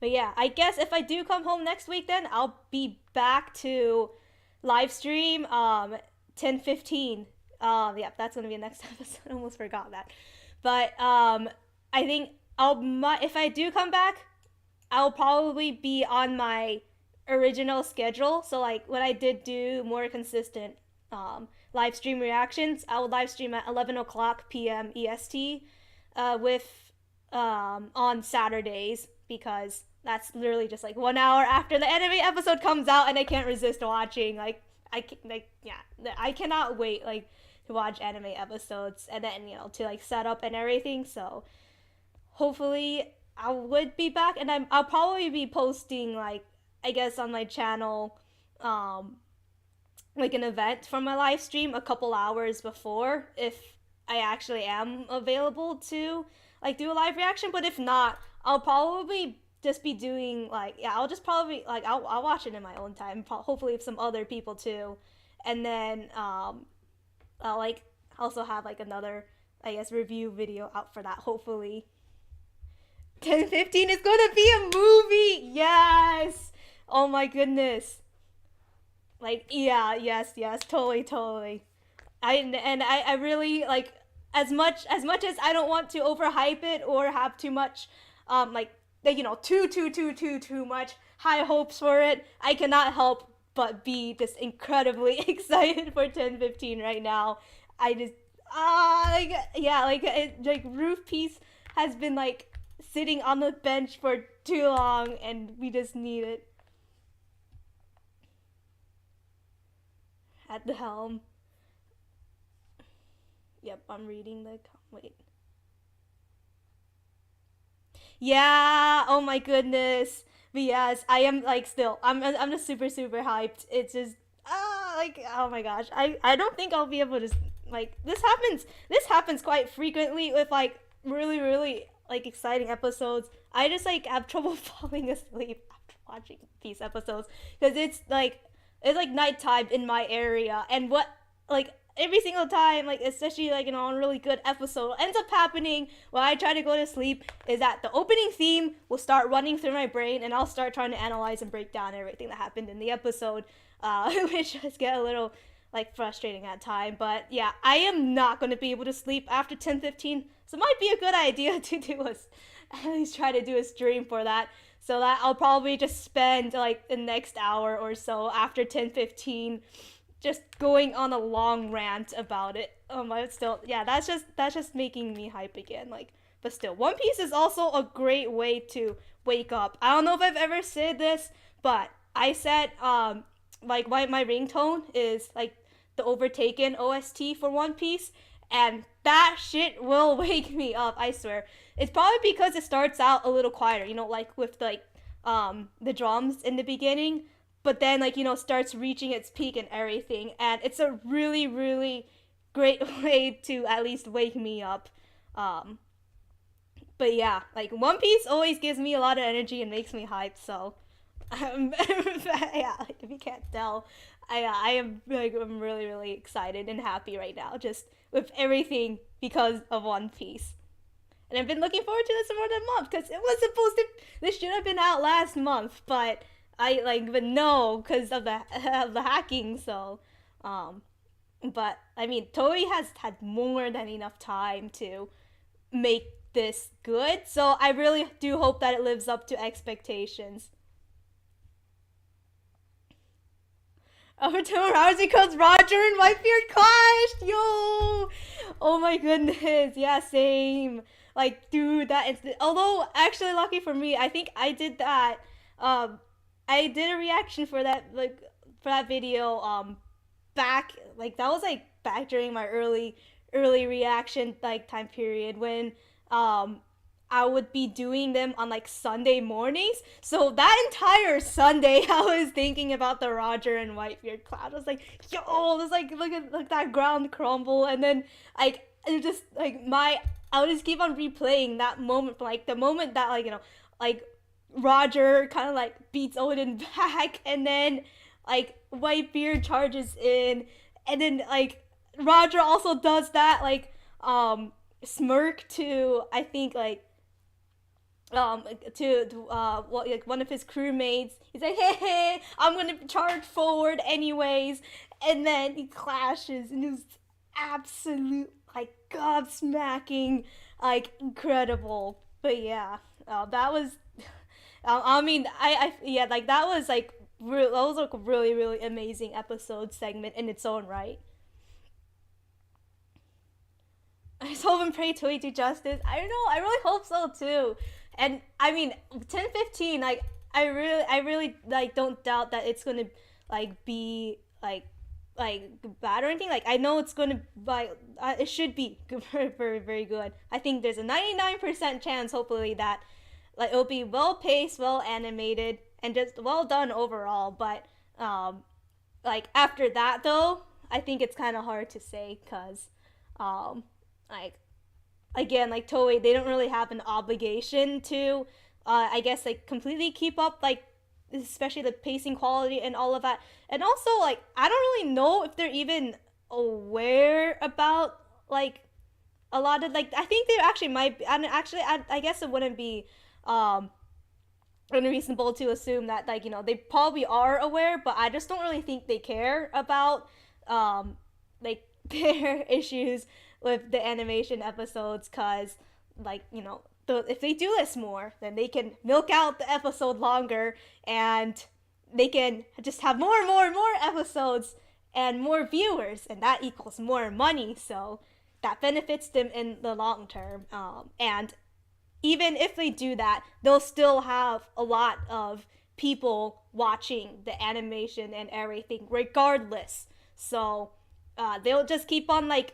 But yeah, I guess if I do come home next week, then I'll be back to live stream 10:15. Yeah, that's gonna be the next episode. I almost forgot that. But I think if I do come back, I'll probably be on my original schedule. So like when I did do more consistent live stream reactions, I would live stream at 11 o'clock p.m. EST with on Saturdays because that's literally just like 1 hour after the anime episode comes out, and I can't resist watching. Like yeah, I cannot wait like to watch anime episodes and then to like set up and everything. So hopefully I would be back, and I'll probably be posting like I guess on my channel um like an event from my live stream a couple hours before if I actually am available to like do a live reaction. But if not, I'll probably just be doing like yeah, I'll just probably like I'll watch it in my own time, hopefully with some other people too, and then I'll like also have like another I guess review video out for that hopefully. 10:15 is gonna be a movie. Yes. Oh my goodness. Like yeah, yes, totally. I really like, as much as I don't want to overhype it or have too much like too much high hopes for it. I cannot help but be just incredibly excited for 1015 right now. I just like, yeah, like roof piece has been like sitting on the bench for too long, and we just need it at the helm. Yep, I'm reading the wait. Yeah, oh my goodness. But yes, I am like still. I'm just super hyped. It's just like, oh my gosh. I don't think I'll be able to like, this happens quite frequently with like really like exciting episodes. I just like have trouble falling asleep after watching these episodes because it's like nighttime in my area, and what like every single time, like especially like on a really good episode, ends up happening when I try to go to sleep is that the opening theme will start running through my brain, and I'll start trying to analyze and break down everything that happened in the episode, which just get a little like frustrating at time. But yeah, I am not going to be able to sleep after 10:15, so it might be a good idea to do a at least try to do a stream for that. So that I'll probably just spend like the next hour or so after 10:15 just going on a long rant about it. But still, yeah, that's just making me hype again. Like, but still, One Piece is also a great way to wake up. I don't know if I've ever said this, but I said like my ringtone is like the Overtaken OST for One Piece, and that shit will wake me up. I swear. It's probably because it starts out a little quieter, like with like the drums in the beginning, but then like starts reaching its peak and everything, and it's a really great way to at least wake me up. um but yeah, like One Piece always gives me a lot of energy and makes me hyped, so yeah, like, if you can't tell, I am like, I'm really excited and happy right now, just with everything because of One Piece. And I've been looking forward to this for more than a month because it was supposed to. This should have been out last month, but but no, because of the of the hacking. So, um, but I mean, Toei has had more than enough time to make this good. So I really do hope that it lives up to expectations. Over 2 hours because Roger and Whitebeard clashed. Yo, oh my goodness. Yeah, same. Like, dude, that is. Although, actually, lucky for me, I think I did that. Um, I did a reaction for that, like, for that video. Back, like, that was like back during my early reaction like time period when I would be doing them on like Sunday mornings. So that entire Sunday, I was thinking about the Roger and Whitebeard cloud. I was like, yo, this like look that ground crumble, and then like it just like my I would just keep on replaying that moment, like the moment that like Roger kind of like beats Odin back, and then like Whitebeard charges in, and then like Roger also does that like smirk to I think like what, like one of his crewmates. He's like, hey, I'm gonna charge forward anyways, and then he clashes, and it's absolute like gobsmacking, like incredible. But yeah, that was. I mean, yeah, like that was like that was like a really amazing episode segment in its own right. I just hope and pray Toei do justice. I don't know. I really hope so too. And I mean, 1015. Like, I really like don't doubt that it's gonna like be like bad or anything. Like, I know it's gonna like it should be very good. I think there's a 99% chance, hopefully, that like it'll be well paced, well animated, and just well done overall. But like after that though, I think it's kind of hard to say because um like again, like Toei, they don't really have an obligation to I guess like completely keep up like especially the pacing quality and all of that. And also like I don't really know if they're even aware about like a lot of like I think they actually might be, and actually I guess it wouldn't be um unreasonable to assume that like they probably are aware, but I just don't really think they care about um like their issues with the animation episodes, because like if they do this more, then they can milk out the episode longer, and they can just have more and more and more episodes and more viewers, and that equals more money. So that benefits them in the long term. And even if they do that, they'll still have a lot of people watching the animation and everything regardless. So they'll just keep on like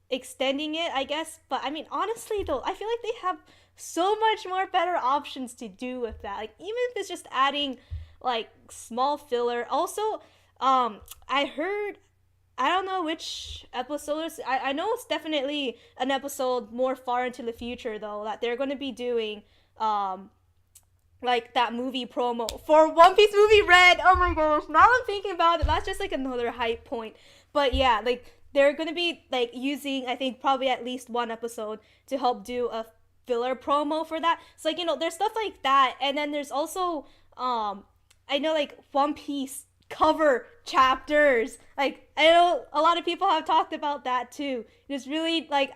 extending it, I guess. But I mean, honestly though, I feel like they have so much more better options to do with that. Like even if it's just adding like small filler. Also, I heard, I don't know which episode. I know it's definitely an episode more far into the future though, that they're going to be doing like that movie promo for One Piece movie Red. Oh my gosh, now I'm thinking about it, that's just like another hype point. But yeah, like they're going to be like using, I think, probably at least one episode to help do a filler promo for that. So like, there's stuff like that. And then there's also I know like One Piece cover chapters. Like I know a lot of people have talked about that too. It's really like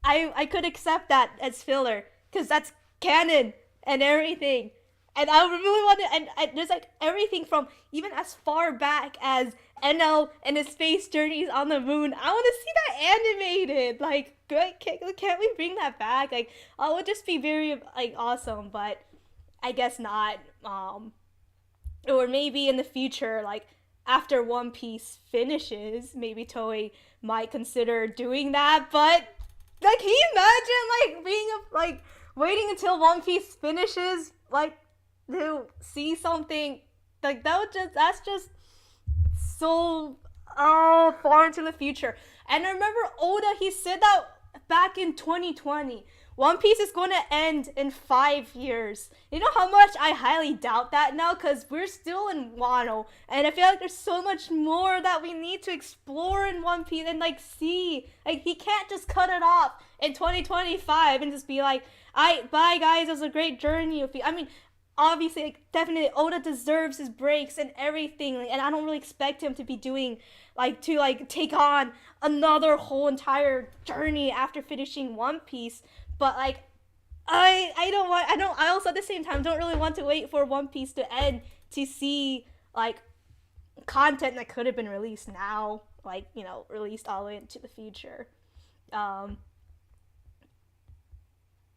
I could accept that as filler because that's canon and everything. And I really want to, and there's like everything from even as far back as NL and his space journeys on the moon. I want to see that animated. Like, can't we bring that back? Like, it would just be very like awesome. But I guess not. Or maybe in the future, like after One Piece finishes, maybe Toei might consider doing that. But like, can you imagine like being like waiting until One Piece finishes, like to see something like that? That's just so far into the future. And I remember Oda, he said that back in 2020. One Piece is going to end in 5 years. You know how much I highly doubt that now, because we're still in Wano, and I feel like there's so much more that we need to explore in One Piece and like see. Like he can't just cut it off in 2025 and just be like, bye guys, it was a great journey. I mean, obviously, like, definitely Oda deserves his breaks and everything, like, and I don't really expect him to be doing to take on another whole entire journey after finishing One Piece. But like I also at the same time don't really want to wait for One Piece to end to see like content that could have been released now, like, released all the way into the future.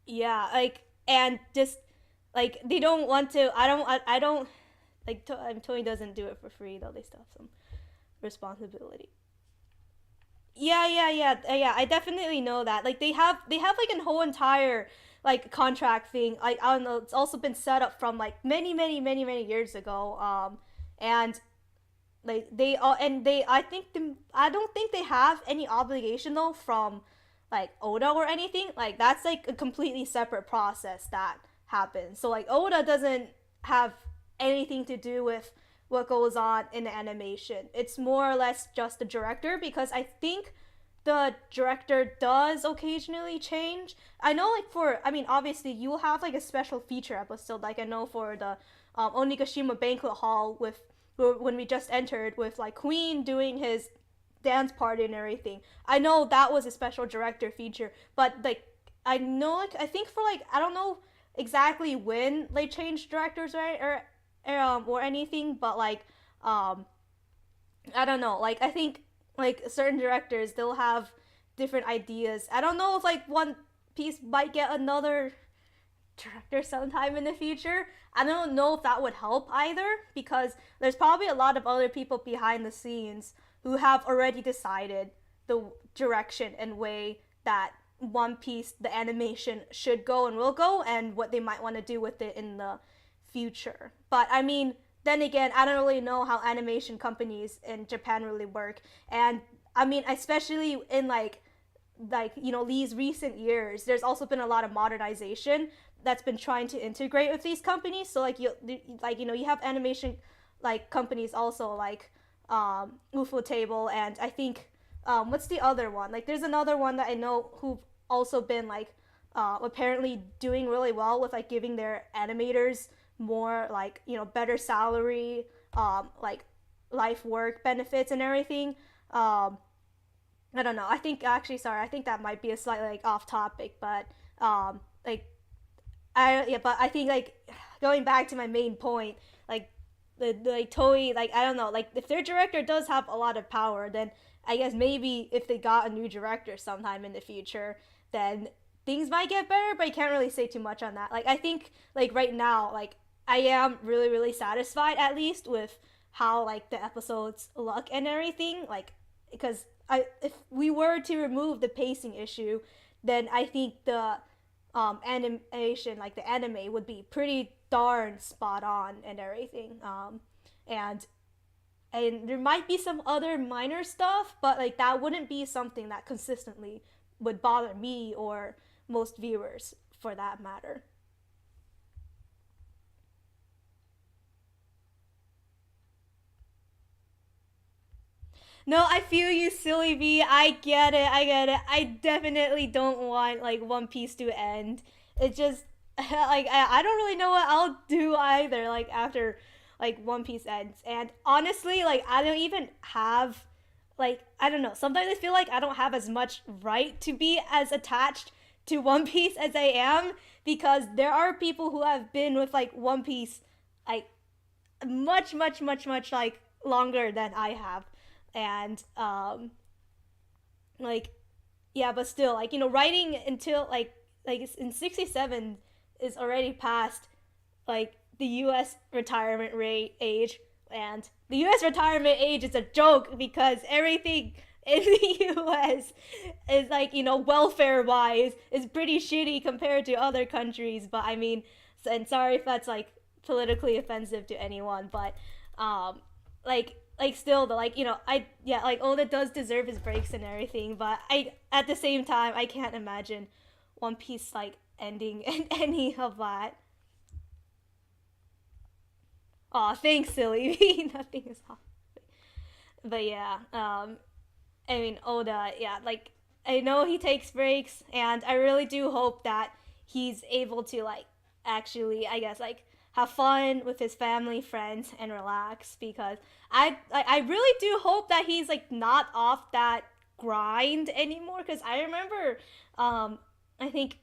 Yeah, like, and just like they don't want to, I don't like Toei doesn't do it for free though. They still have some responsibility. Yeah. I definitely know that. Like they have like a whole entire like contract thing. Like I don't know. It's also been set up from like many years ago. And like they all and they I don't think they have any obligation though from like Oda or anything. Like that's like a completely separate process that happens. So like Oda doesn't have anything to do with what goes on in the animation. It's more or less just the director, because I think the director does occasionally change. I know I mean obviously you will have like a special feature episode, like I know for the Onigashima banquet hall with when we just entered with like Queen doing his dance party and everything. I know that was a special director feature, but like I know I think for like I don't know exactly when they changed directors or anything, but like I don't know, like I think like certain directors, they'll have different ideas. I don't know if like One Piece might get another director sometime in the future. I don't know if that would help either, because there's probably a lot of other people behind the scenes who have already decided the direction and way that One Piece, the animation, should go and will go, and what they might want to do with it in the future. But I mean, then again, I don't really know how animation companies in Japan really work. And I mean, especially in like these recent years, there's also been a lot of modernization that's been trying to integrate with these companies. So you have animation like companies also like UFO Table, and I think what's the other one? Like there's another one that I know who've also been like apparently doing really well with like giving their animators more like better salary, like life work benefits and everything. I don't know. I think actually, sorry, I think that might be a slightly like off topic, but like but I think like going back to my main point, like the like Toei, like I don't know, like if their director does have a lot of power, then I guess maybe if they got a new director sometime in the future, then things might get better. But I can't really say too much on that. Like I think like right now, like I am really satisfied at least with how like the episodes look and everything. Like because I if we were to remove the pacing issue, then I think the animation, like the anime, would be pretty darn spot on and everything. And and there might be some other minor stuff, but like that wouldn't be something that consistently would bother me or most viewers for that matter. No, I feel you, silly B. I get it. I get it. I definitely don't want like One Piece to end. It just like I don't really know what I'll do either. Like after like One Piece ends, and honestly, like I don't even have like I don't know. Sometimes I feel like I don't have as much right to be as attached to One Piece as I am because there are people who have been with like One Piece like much like longer than I have, and like yeah, but still like writing until like it's in 67 is already past like the U.S. retirement rate age, and the U.S. retirement age is a joke because everything in the U.S. is like welfare wise is pretty shitty compared to other countries. But I mean, and sorry if that's like politically offensive to anyone, but still the I yeah like Oda does deserve his breaks and everything, but I at the same time I can't imagine One Piece like ending in any of that. Aw, thanks, silly. Nothing is off. But yeah, I mean Oda, yeah, like I know he takes breaks, and I really do hope that he's able to like actually, I guess, like have fun with his family, friends, and relax because I really do hope that he's like not off that grind anymore because I remember I think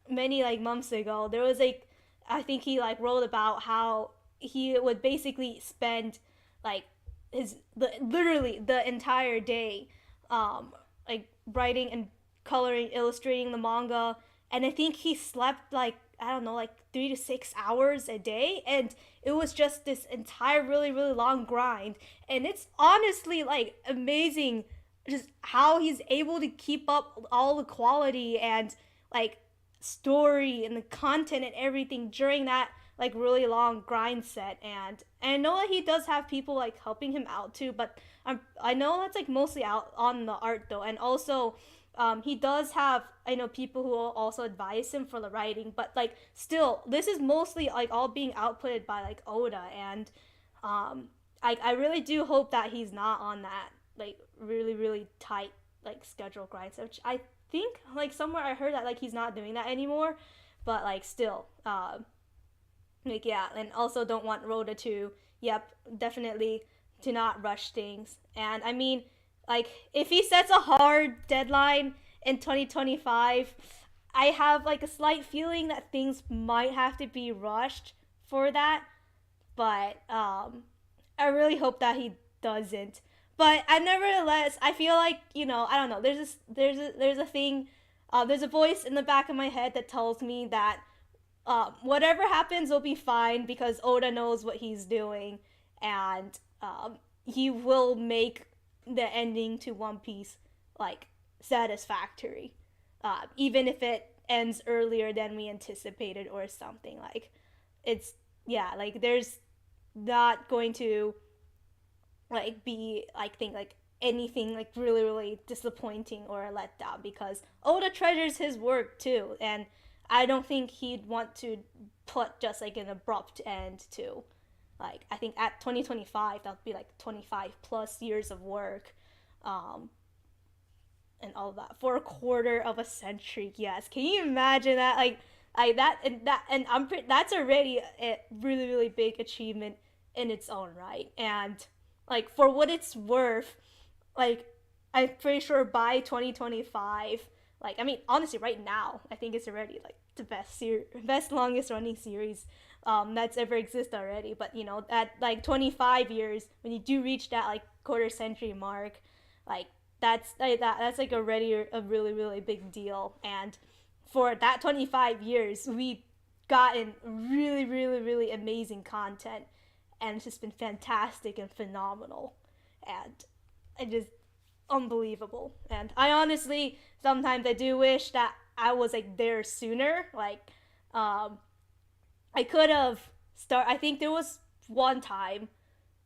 many like months ago there was like I think he like wrote about how he would basically spend like literally the entire day like writing and coloring illustrating the manga, and I think he slept like I don't know like 3 to 6 hours a day, and it was just this entire really long grind, and it's honestly like amazing just how he's able to keep up all the quality and like story and the content and everything during that like really long grind set. And I know that he does have people like helping him out too, but I know that's like mostly out on the art though, and also he does have I know people who will also advise him for the writing, but like still this is mostly like all being outputted by like Oda, and I really do hope that he's not on that like really tight like schedule grind, which I think like somewhere I heard that like he's not doing that anymore, but like still like yeah, and also don't want Rhoda to yep definitely to not rush things. And I mean like if he sets a hard deadline in 2025, I have like a slight feeling that things might have to be rushed for that, but I really hope that he doesn't. But I nevertheless, I feel like I don't know. There's a thing, there's a voice in the back of my head that tells me that whatever happens will be fine because Oda knows what he's doing, and he will make the ending to One Piece like satisfactory, even if it ends earlier than we anticipated or something. Like it's yeah, like there's not going to like be like think like anything like really disappointing or a letdown because Oda treasures his work too, and I don't think he'd want to put just like an abrupt end to like I think at 2025 that would be like 25 plus years of work, um and all of that for a quarter of a century. Yes, can you imagine that? Like that and that's already a really big achievement in its own right. And like for what it's worth, like I'm pretty sure by 2025, like I mean honestly right now, I think it's already like the best longest running series that's ever existed already. But you know, at like 25 years, when you do reach that like quarter century mark, like that's like already a really really big deal. And for that 25 years, we gotten really really really amazing content, and it's just been fantastic and phenomenal. And I just unbelievable. And I honestly sometimes I do wish that I was like there sooner. Like, um, I could have start. I think there was one time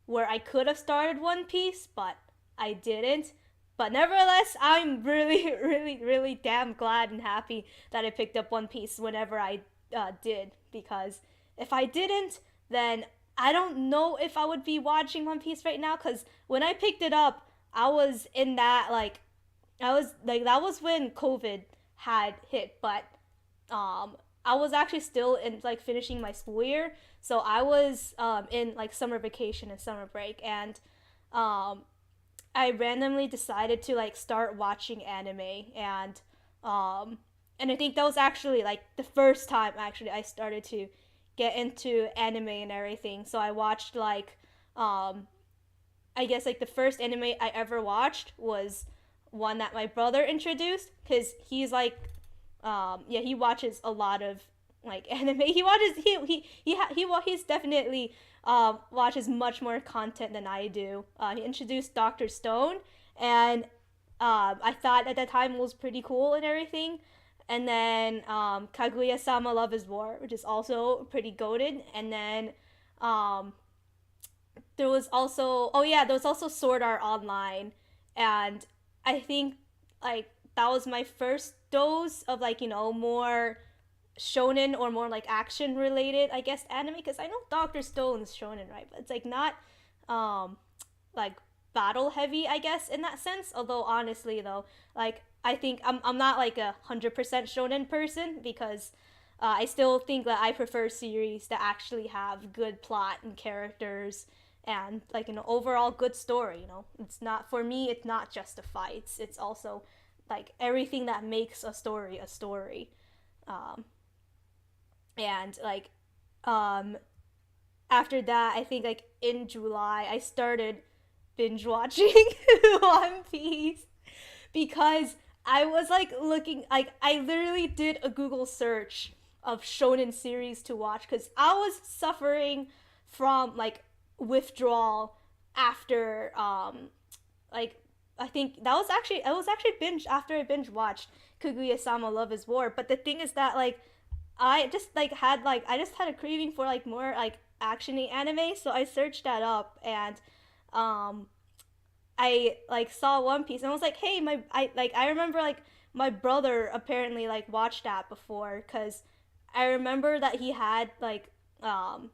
where I could have started One Piece, but I didn't. But nevertheless, I'm really, really, really damn glad and happy that I picked up One Piece whenever I did. Because if I didn't, then I don't know if I would be watching One Piece right now. Because when I picked it up, I was in that like I was like that was when COVID had hit, but I was actually still in like finishing my school year, so I was in like summer vacation and summer break, and um, I randomly decided to like start watching anime, um, and I think that was actually like the first time actually I started to get into anime and everything. So I watched like um, I guess like the first anime I ever watched was one that my brother introduced because he's like yeah, he watches a lot of like anime. He watches he's definitely watches much more content than I do. He introduced Doctor Stone, and I thought at that time it was pretty cool and everything. And then Kaguya Sama Love is War, which is also pretty goated. And then um, there was also there was also Sword Art Online, and I think like that was my first dose of like more shonen or more like action related I guess anime, because I know Doctor Stone's shonen, right, but it's like not um like battle heavy I guess in that sense. Although honestly though, like I think I'm not like 100% shonen person, because I still think that I prefer series that actually have good plot and characters and like an overall good story. It's not, for me it's not just the fights, it's also like everything that makes a story a story. um and like um after that, I think like in July I started binge watching One Piece, because I was like looking, like I literally did a Google search of shonen series to watch, because I was suffering from like withdrawal after like I think that was actually I was actually binge after I binge watched Kaguya Sama Love is War. But the thing is that like I just had a craving for like more like actiony anime, so I searched that up, and um I like saw One Piece and I was like, hey, I remember like my brother apparently like watched that before, because I remember that he had um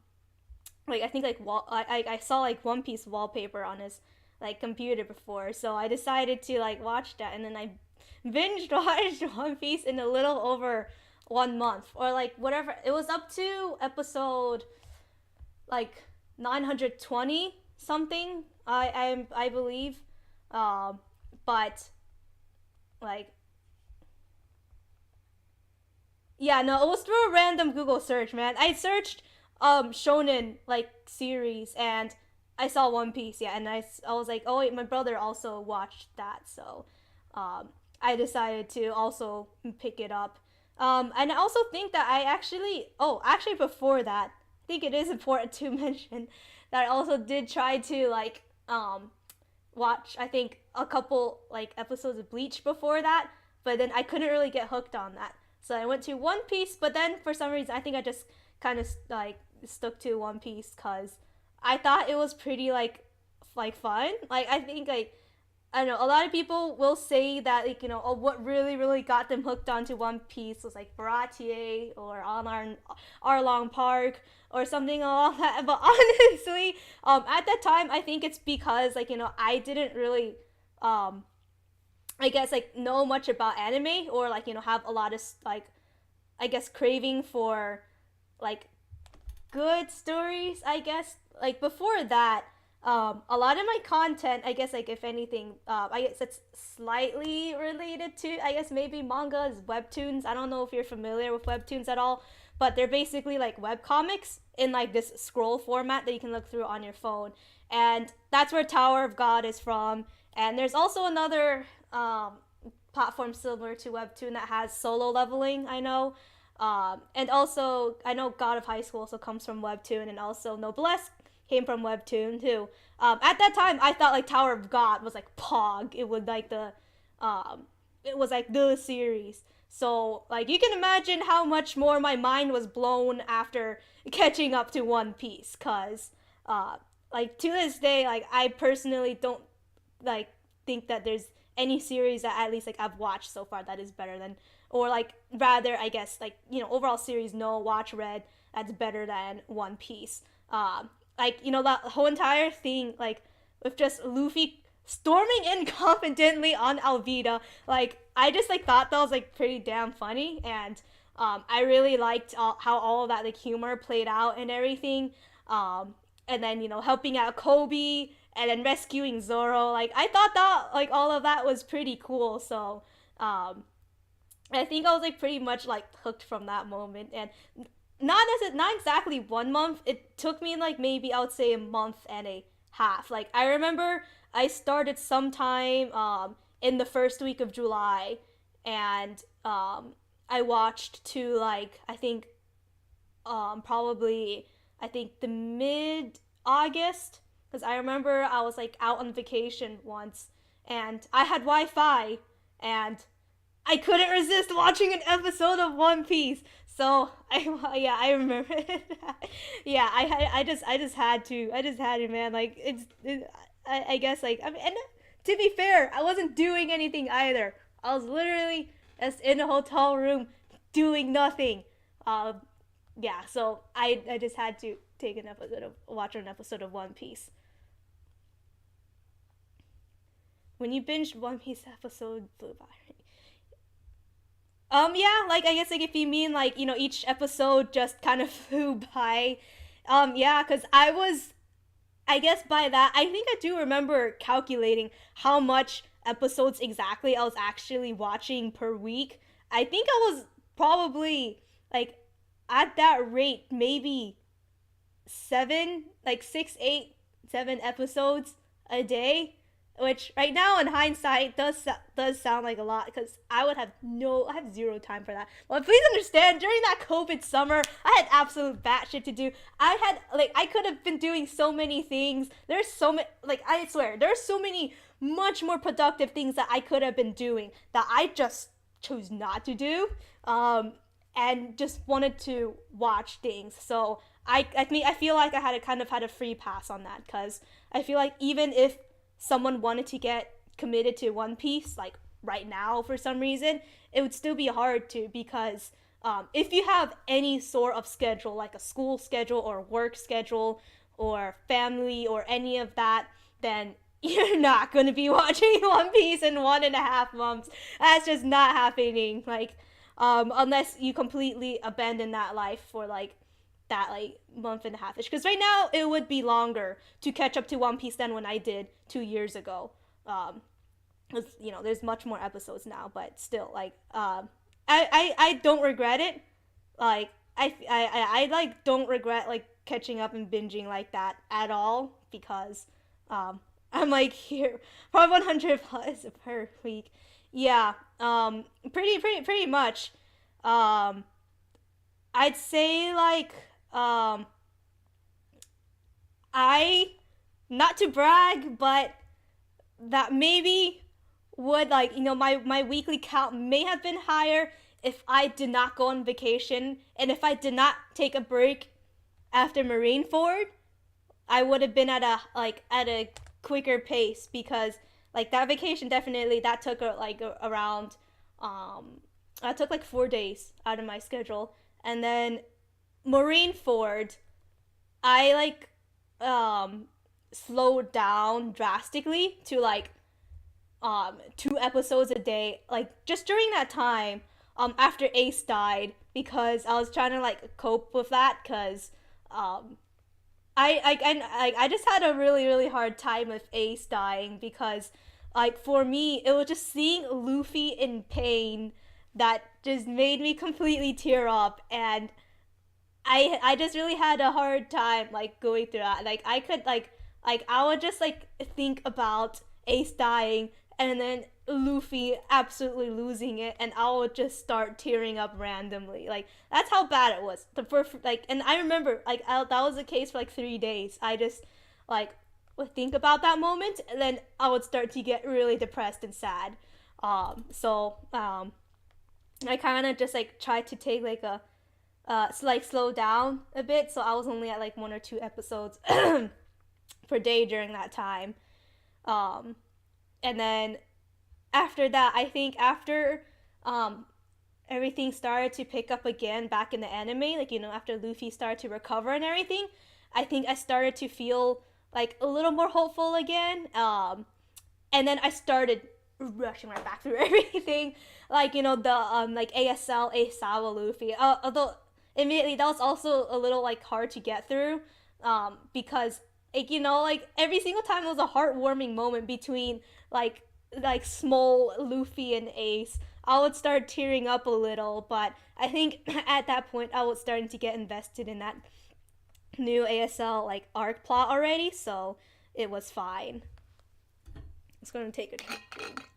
like I think like I saw like One Piece wallpaper on his like computer before, so I decided to like watch that, and then I binge watched One Piece in a little over 1 month, or like whatever it was, up to episode like 920 something. I believe, um, but like yeah, no, it was through a random Google search, man. I searched shonen like series, and I saw One Piece, yeah, and I was like, oh wait, my brother also watched that, so I decided to also pick it up. And I also think that actually before that, I think it is important to mention that I also did try to like watch, I think, a couple like episodes of Bleach before that, but then I couldn't really get hooked on that. So I went to One Piece, but then for some reason I think I just kind of like stuck to One Piece because I thought it was pretty like fun. Like I think like I don't know, a lot of people will say that like oh, what really really got them hooked onto One Piece was like Baratier or on Arlong Park or something along that. But honestly, at that time I think it's because like I didn't really um I guess like know much about anime, or like have a lot of like I guess craving for like good stories, I guess. Like before that, A lot of my content, I guess, like if anything, I guess it's slightly related to, I guess maybe mangas, webtoons. I don't know if you're familiar with webtoons at all, but they're basically like web comics in like this scroll format that you can look through on your phone, and that's where Tower of God is from. And there's also another platform similar to webtoon that has solo leveling. I know. And also, I know God of High School also comes from Webtoon, and also Noblesse came from Webtoon too. At that time, I thought like Tower of God was like Pog. Um, it was like the series. So like you can imagine how much more my mind was blown after catching up to One Piece, cause uh, like to this day, like I personally don't like think that there's any series that at least like I've watched so far that is better than, or like rather I guess like overall series no watch read that's better than One Piece. Like that whole entire thing like with just Luffy storming in confidently on Alvida, like I just like thought that was like pretty damn funny. And I really liked how all of that like humor played out and everything. And then helping out Kobe and then rescuing Zoro. Like I thought that like all of that was pretty cool. So I think I was like pretty much like hooked from that moment. And not exactly 1 month. It took me like maybe I would say a month and a half. Like I remember I started sometime in the first week of July, and I watched to like I think probably I think the mid August, because I remember I was like out on vacation once and I had Wi-Fi and I couldn't resist watching an episode of One Piece. So I yeah I remember yeah I just had to, man. Like I guess like I mean, and to be fair, I wasn't doing anything either. I was literally just in a hotel room doing nothing. Uh, yeah, so I just had to take an episode of watch an episode of One Piece. When you binged One Piece episode flew by. Yeah, like I guess like if you mean like each episode just kind of flew by. Yeah, because I guess by that I think I do remember calculating how much episodes exactly I was actually watching per week. I think I was probably like at that rate maybe seven, like six, eight, 7 episodes a day, which right now in hindsight does sound like a lot because I have zero time for that. But please understand, during that COVID summer, I had absolute batshit to do. I could have been doing so many things. There's so many, like I swear, there's so many much more productive things that I could have been doing that I just chose not to do. And just wanted to watch things. So I feel like I had a free pass on that because I feel like even if someone wanted to get committed to One Piece like right now for some reason, it would still be hard to because if you have any sort of schedule like a school schedule or work schedule or family or any of that, then you're not going to be watching One Piece in 1.5 months. That's just not happening. Like unless you completely abandon that life for like that like month and a half ish. Because right now it would be longer to catch up to One Piece than when I did 2 years ago. There's much more episodes now, but still, like, I don't regret it. Like, I like don't regret like catching up and binging like that at all because I'm like here probably 100 plus per week. Yeah, pretty much. Um, I'd say like I not to brag, but that maybe would like my weekly count may have been higher if I did not go on vacation and if I did not take a break after Marineford. I would have been at a quicker pace because like that vacation definitely that took around I took like 4 days out of my schedule, and then Marineford I like slowed down drastically to like 2 episodes a day like just during that time after Ace died because I was trying to like cope with that because um I just had a really hard time with Ace dying because like for me it was just seeing Luffy in pain that just made me completely tear up, and I just really had a hard time like going through that. Like I could like I would just like think about Ace dying and then Luffy absolutely losing it, and I would just start tearing up randomly. Like that's how bad it was. The first like, and I remember like that was the case for like 3 days. I just like would think about that moment, and then I would start to get really depressed and sad. I kind of just like tried to take like a like slow down a bit, so I was only at like 1 or 2 episodes per day during that time. Um, and then after that, I think after um, everything started to pick up again back in the anime, like after Luffy started to recover and everything, I think I started to feel like a little more hopeful again. And then I started rushing right back through everything, like the like ASL Asawa Luffy. Although immediately that was also a little like hard to get through, because like like every single time it was a heartwarming moment between like small Luffy and Ace. I would start tearing up a little, but I think at that point I was starting to get invested in that new ASL like arc plot already, so it was fine. It's gonna take a drink.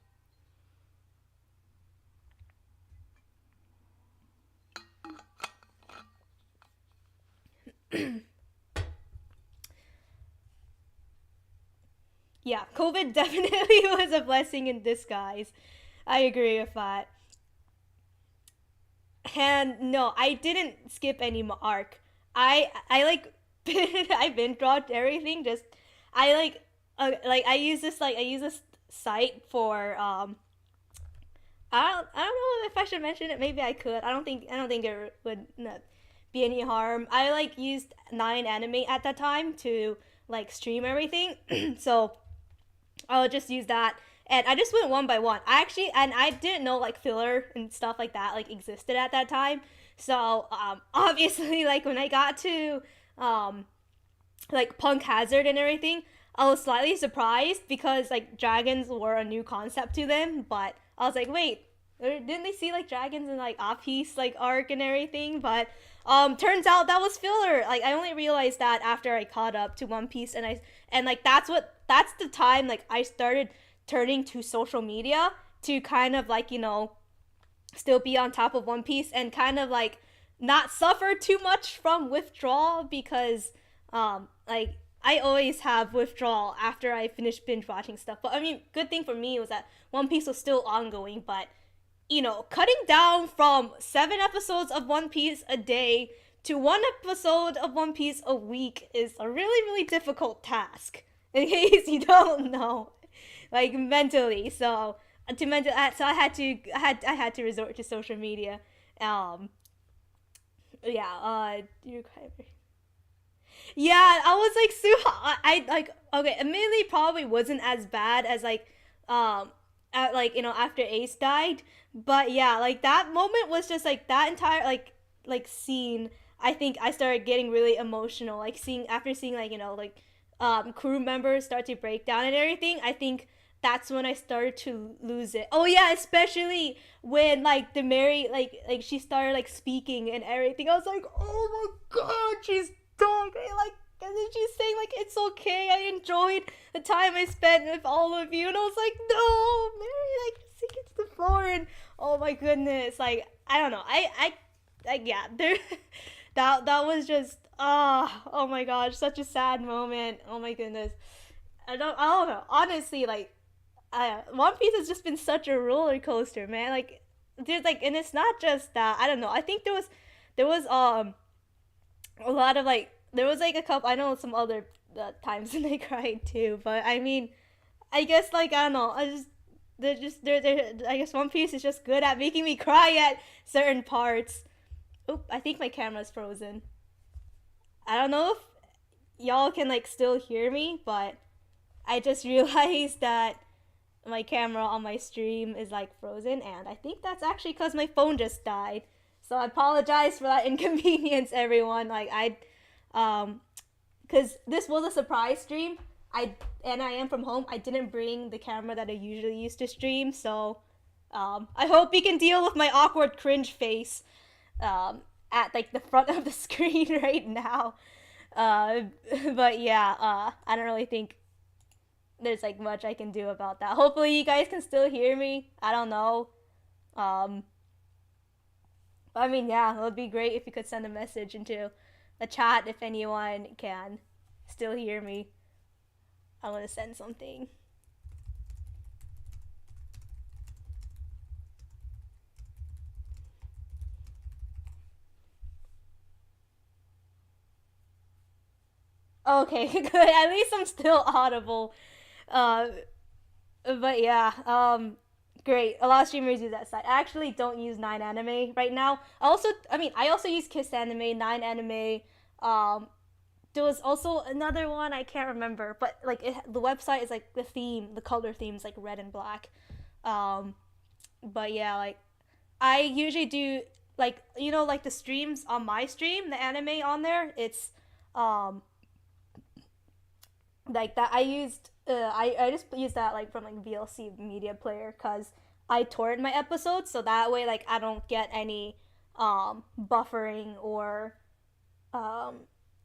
Yeah, COVID definitely was a blessing in disguise. I agree with that. And no, I didn't skip any arc. I like I binge watched everything. Just I like I use this site for I don't know if I should mention it. Maybe I could. I don't think it would not be any harm. I like used Nine Anime at that time to like stream everything. So I'll just use that. And I just went one by one. I actually, and I didn't know like filler and stuff like that like existed at that time. So obviously, like when I got to um, like Punk Hazard and everything, I was slightly surprised because like dragons were a new concept to them. But I was like, wait, didn't they see like dragons in like off piece like arc and everything? But turns out that was filler. Like I only realized that after I caught up to One Piece, and like that's the time like I started turning to social media to kind of like still be on top of One Piece and kind of like not suffer too much from withdrawal, because like I always have withdrawal after I finish binge watching stuff. But I mean, good thing for me was that One Piece was still ongoing, but cutting down from 7 episodes of One Piece a day to 1 episode of One Piece a week is a really difficult task. In case you don't know, like mentally. So so I had to resort to social media. Um, yeah. You Yeah, I was like super. I like okay. Immediately probably wasn't as bad as like like after Ace died, but yeah, like that moment was just like that entire like scene. I think I started getting really emotional, like seeing like like crew members start to break down and everything. I think that's when I started to lose it. Oh yeah, especially when like the Mary like she started like speaking and everything. I was like, oh my god, she's talking like, and then she's saying like it's okay. I enjoyed the time I spent with all of you, and I was like, no, Mary, like sink it to the floor, and oh my goodness, like I don't know, yeah, there, that was just oh my gosh, such a sad moment. Oh my goodness, I don't know. Honestly, like One Piece has just been such a roller coaster, man. Like there's like, and it's not just that. I don't know. I think there was a lot of like there was like a couple. I know some other times when they cried too, but I mean, I guess like I don't know. I just they're I guess One Piece is just good at making me cry at certain parts. Oop, I think my camera's frozen. I don't know if y'all can like still hear me, but I just realized that my camera on my stream is like frozen, and I think that's actually because my phone just died. So I apologize for that inconvenience, everyone. Like I, um, because this was a surprise stream. I am from home. I didn't bring the camera that I usually use to stream, so I hope you can deal with my awkward cringe face at like the front of the screen right now. Uh, but yeah, I don't really think there's like much I can do about that. Hopefully, you guys can still hear me. I don't know. Um, I mean, yeah, it would be great if you could send a message into the chat if anyone can still hear me. I want to send something. Okay, good. At least I'm still audible. Uh, but yeah, great. A lot of streamers use that site. I actually don't use Nine Anime right now. I also use Kiss Anime, Nine Anime. Um, there was also another one I can't remember, but like the website is like the color theme is like red and black. Um, but yeah, like I usually do like like the streams on my stream, the anime on there. It's um like that I used I just used that like from like VLC media player because I torrent my episodes so that way like I don't get any buffering or um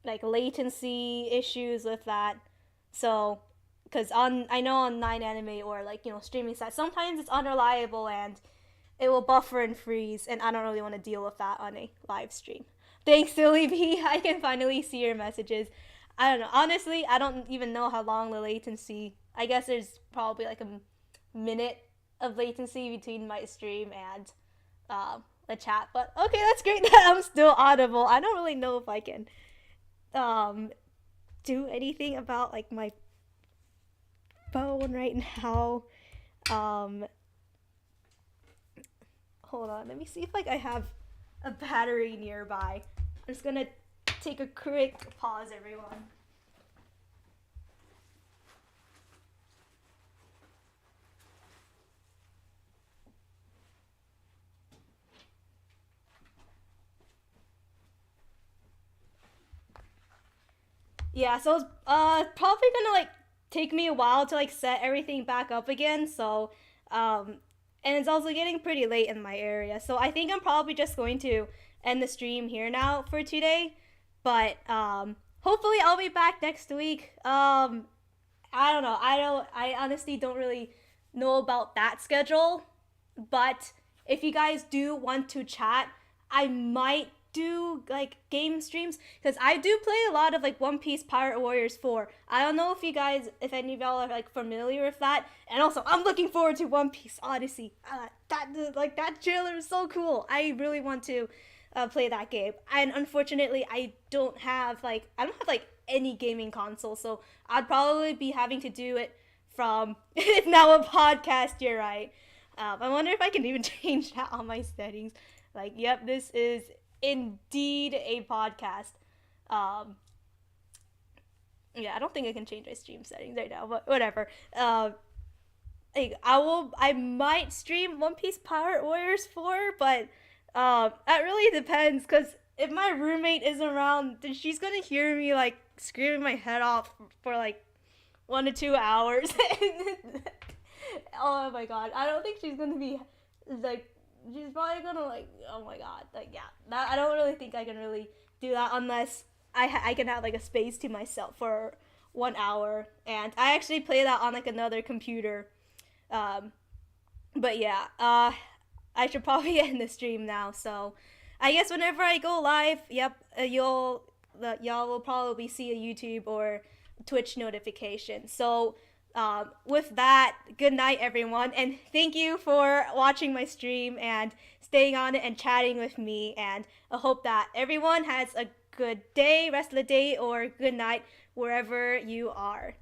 like latency issues with that. So because on I know on Nine Anime or like streaming sites sometimes it's unreliable and it will buffer and freeze and I don't really want to deal with that on a live stream. Thanks, Silly B. I can finally see your messages. I don't know. Honestly, I don't even know how long the latency. I guess there's probably like a minute of latency between my stream and the chat. But okay, that's great that I'm still audible. I don't really know if I can um, do anything about like my phone right now. Um, hold on. Let me see if like I have a battery nearby. I'm just gonna take a quick pause, everyone. Yeah, so it's probably gonna like take me a while to like set everything back up again. So um, and it's also getting pretty late in my area. So I think I'm probably just going to end the stream here now for today. But hopefully I'll be back next week. I don't know. I honestly don't really know about that schedule. But if you guys do want to chat, I might do like game streams because I do play a lot of like One Piece Pirate Warriors 4. I don't know if you guys, if any of y'all are like familiar with that. And also, I'm looking forward to One Piece Odyssey. That trailer is so cool. I really want to play that game. And unfortunately, I don't have like any gaming console, so I'd probably be having to do it from it's now a podcast. You're right. I wonder if I can even change that on my settings. Like, yep, this is indeed a podcast. Um, yeah, I don't think I can change my stream settings right now, but whatever. Like, I might stream One Piece Pirate Warriors 4, but that really depends, because if my roommate isn't around, then she's gonna hear me, like, screaming my head off for, like, 1 to 2 hours. Oh my god, I don't think she's gonna be, like, she's probably gonna, like, oh my god, like, yeah, that, I don't really think I can really do that unless I can have, like, a space to myself for 1 hour, and I actually play that on, like, another computer. um, but yeah, I should probably end the stream now, so I guess whenever I go live, yep, y'all will probably see a YouTube or Twitch notification. So, with that, good night, everyone, and thank you for watching my stream and staying on it and chatting with me. And I hope that everyone has a good day, rest of the day, or good night, wherever you are.